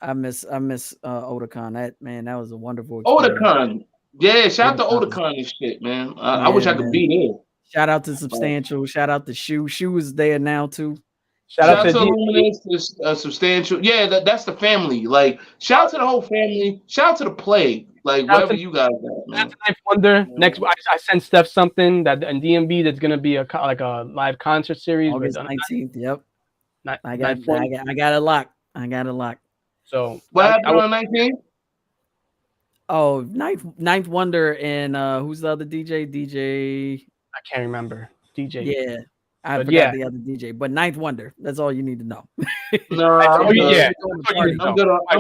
I miss Otakon. That was a wonderful experience. Otakon. Yeah, shout out to Otakon and shit, man. I wish I could be there. Shout out to Substantial. Shout out to Shu. Shu is there now too. Shout out to Luminous, Substantial. Yeah, that's the family. Like, shout out to the whole family. Shout out to the Plague. Like, wherever you guys are. That's Ninth Wonder. Next, I sent Steph something that in DMB that's gonna be a live concert series. August 19th. Yep. I got it locked. So what happened on 19th? Oh, Ninth Wonder and who's the other DJ? I can't remember. DJ. Yeah. I forgot the other DJ, but Ninth Wonder. That's all you need to know. No, I'm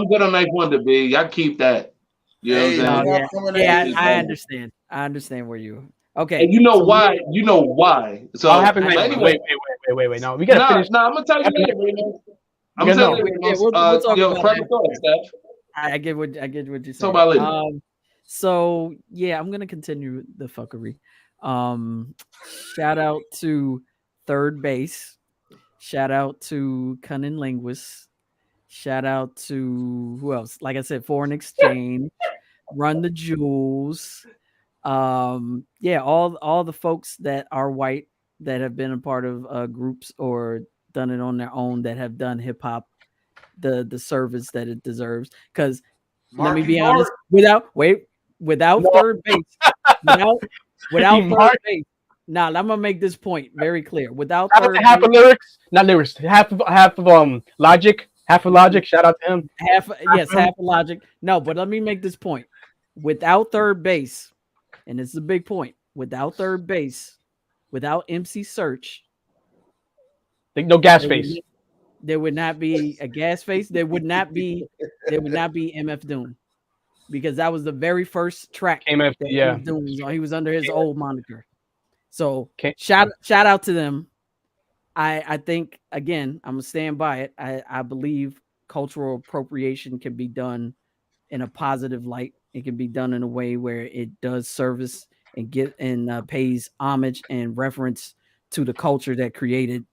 good on Ninth Wonder, B. I keep that. You know what I'm saying? I understand. I understand where you. Okay. And you know why? So what happened? Anyway, wait. No, we gotta finish. No, I'm gonna tell you later, Raymond. I'm telling you, we'll talk about that. I get what you're saying. Talk about later. So yeah, I'm gonna continue the fuckery. Shout out to Third Base. Shout out to Cunning Linguist. Shout out to who else? Like I said, Foreign Exchange, Run the Jewels. All the folks that are white that have been a part of groups or done it on their own that have done hip hop the service that it deserves. Because let me be honest, without Third Base, without Third Base. Now I'm gonna make this point very clear. Without half of lyrics, not lyrics, half of Logic, half of Logic. Shout out to him. Half of Logic. No, but let me make this point. Without Third Base, and it's a big point. Without Third Base, without MC Search, no gas face. There would not be a gas face. There would not be MF Doom, because that was the very first track. MF, yeah. He was under his old moniker. So shout out to them. I think, again, I'm gonna stand by it. I believe cultural appropriation can be done in a positive light. It can be done in a way where it does service and pays homage and reference to the culture that created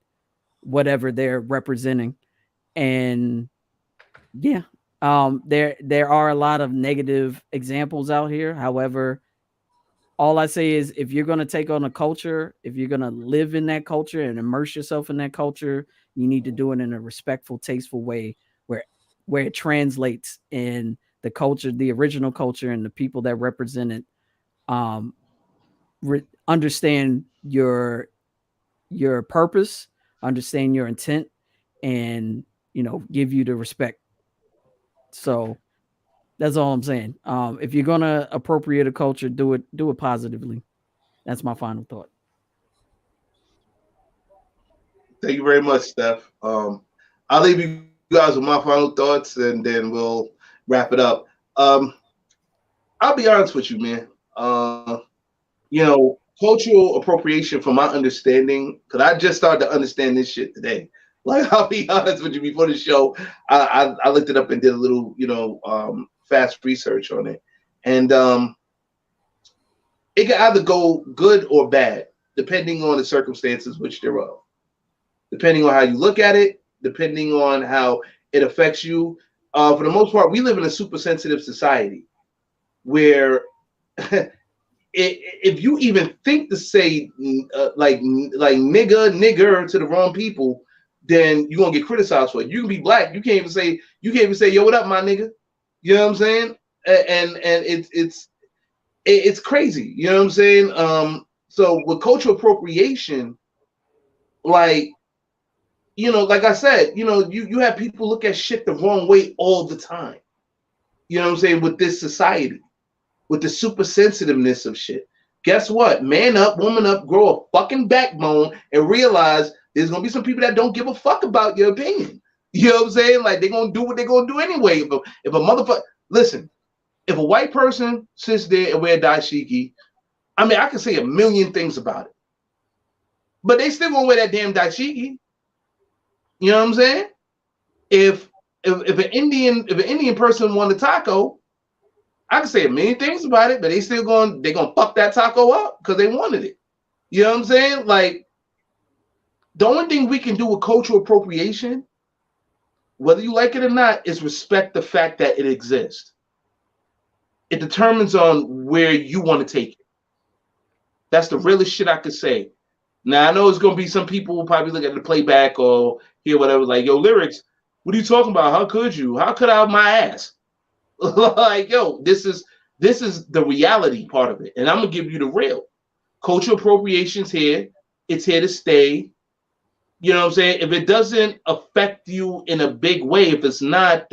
whatever they're representing. And yeah, there are a lot of negative examples out here. However, all I say is, if you're going to take on a culture, if you're going to live in that culture and immerse yourself in that culture, you need to do it in a respectful, tasteful way where it translates and the culture, the original culture, and the people that represent it understand your purpose, understand your intent, and give you the respect. So that's all I'm saying. If you're gonna appropriate a culture, do it positively. That's my final thought. Thank you very much, Steph. I'll leave you guys with my final thoughts, and then we'll wrap it up. I'll be honest with you, man. Cultural appropriation, from my understanding, because I just started to understand this shit today. Like, I'll be honest with you, before the show, I looked it up and did a little, fast research on it. And it can either go good or bad, depending on the circumstances which thereof. Depending on how you look at it, depending on how it affects you. For the most part, we live in a super sensitive society where if you even think to say like nigger to the wrong people, then you're gonna get criticized for it. You can be black, you can't even say yo, what up, my nigga? You know what I'm saying? And it's crazy. You know what I'm saying? So with cultural appropriation, like I said, you have people look at shit the wrong way all the time. You know what I'm saying? With this society, with the super sensitiveness of shit. Guess what? Man up, woman up, grow a fucking backbone, and realize there's gonna be some people that don't give a fuck about your opinion. You know what I'm saying? Like, they're gonna do what they're gonna do anyway. If a motherfucker, listen, if a white person sits there and wear dashiki, I mean, I can say a million things about it, but they still gonna wear that damn dashiki. You know what I'm saying? If an Indian person want a taco, I can say a million things about it, but they're gonna fuck that taco up because they wanted it. You know what I'm saying? Like, the only thing we can do with cultural appropriation, whether you like it or not, is respect the fact that it exists. It determines on where you want to take it. That's the realest shit I could say. Now, I know it's gonna be some people who probably look at the playback or hear whatever, like, yo, lyrics, what are you talking about? How could you? How could I have my ass? Like, yo, this is the reality part of it, and I'm gonna give you the real. Cultural appropriation's here. It's here to stay. You know what I'm saying? If it doesn't affect you in a big way, if it's not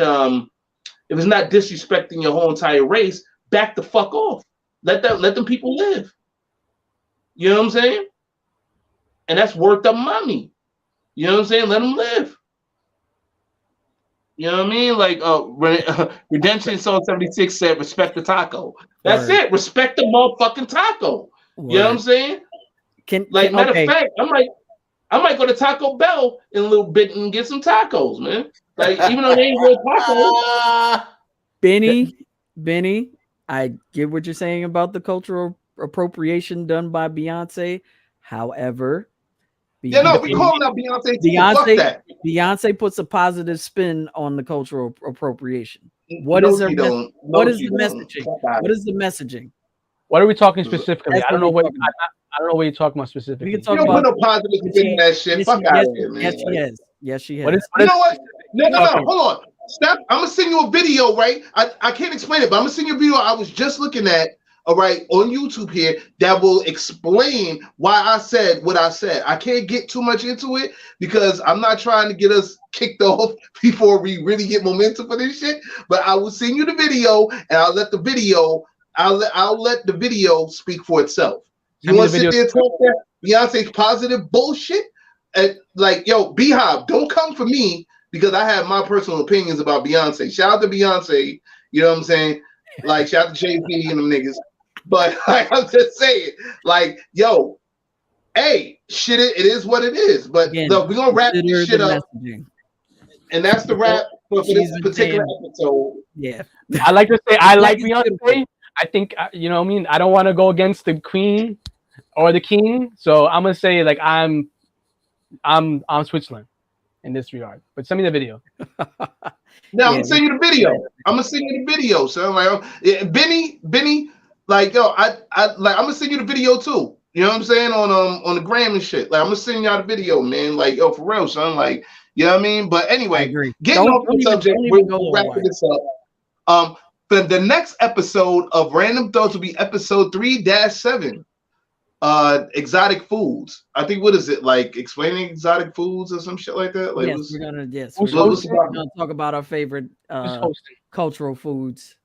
disrespecting your whole entire race, back the fuck off. Let them people live. You know what I'm saying? And that's worth the money. You know what I'm saying? Let them live. You know what I mean? Like Redemption Song 76 said, respect the taco. That's it. Respect the motherfucking taco. Word. You know what I'm saying? Matter of fact, I might go to Taco Bell in a little bit and get some tacos, man. Like, even though they ain't real tacos. Benny, I get what you're saying about the appropriation done by Beyonce. However, we calling out Beyonce too. Fuck that. Beyonce puts a positive spin on the cultural appropriation. What is the messaging? What is the messaging? What are we talking specifically? I don't know what you're talking about specifically. We can talk about no positive spin on that shit. Fuck out of here, man. Yes, she has. Yes, she has. You know what? No. Hold on. Steph, I'm gonna send you a video, right? I can't explain it, but I'm gonna send you a video I was just looking at, all right, on YouTube here, that will explain why I said what I said. I can't get too much into it because I'm not trying to get us kicked off before we really get momentum for this shit. But I will send you the video, and I'll let the video speak for itself. You want to sit there and talk that Beyonce's positive bullshit? And like, yo, Beehive, don't come for me because I have my personal opinions about Beyonce. Shout out to Beyonce, you know what I'm saying? Like, shout out to JP and them niggas. But like, I'm just saying, like, yo, hey, shit, it is what it is. But look, we're gonna wrap this shit up. And that's the wrap for this particular episode. Yeah. I like to say I like Beyonce. I think, you know what I mean? I don't want to go against the queen or the king. So I'm gonna say, like, I'm Switzerland in this regard. But send me the video. Now I'm gonna send you the video. I'm gonna send you the video. So like, Benny, like, yo, I'm gonna send you the video too. You know what I'm saying? On the gram and shit. Like, I'm gonna send y'all the video, man. Like, yo, for real, son. Like, you know what I mean? But anyway, getting off the subject, we're wrapping this up. the next episode of Random Thoughts will be episode 3-7. Exotic foods. I think, what is it, like explaining exotic foods or some shit like that? Like, yes, we're gonna talk about our favorite cultural foods,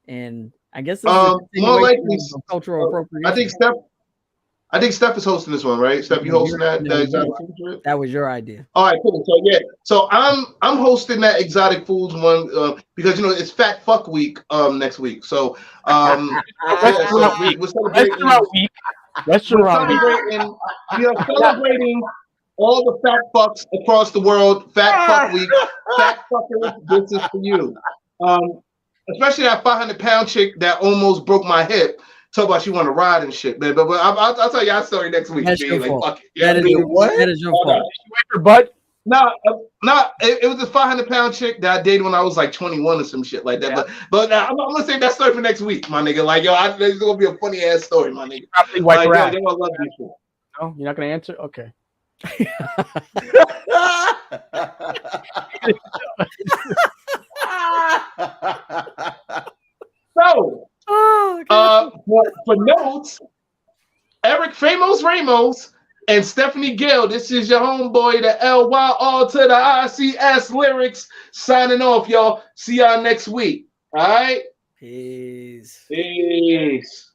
and I guess this is more likely cultural appropriation. I think Steph is hosting this one, right? Steph, you hosting that exotic foods? That was your idea. All right, cool. So yeah, so I'm hosting that exotic foods one because it's Fat Fuck Week next week. So Restaurant week. We are celebrating all the fat fucks across the world. Fat Fuck Week. Fat fuckers, this is for you. Especially that 500-pound chick that almost broke my hip. Talk about she want to ride and shit, man. But I'll tell y'all a story next week. That's your fault. Fuck it. That is your fault. You wipe your butt? No, it was a 500-pound chick that I dated when I was like 21 or some shit like that. Yeah. But I'm gonna save that story for next week, my nigga. Like, it's gonna be a funny ass story, my nigga. Probably wipe her ass. They gonna love this shit. No, you're not gonna answer? Okay. So, for notes, Eric Famos Ramos and Stephanie Gill, this is your homeboy, the LYR to the ICS lyrics, signing off, y'all. See y'all next week. All right? Peace. Peace.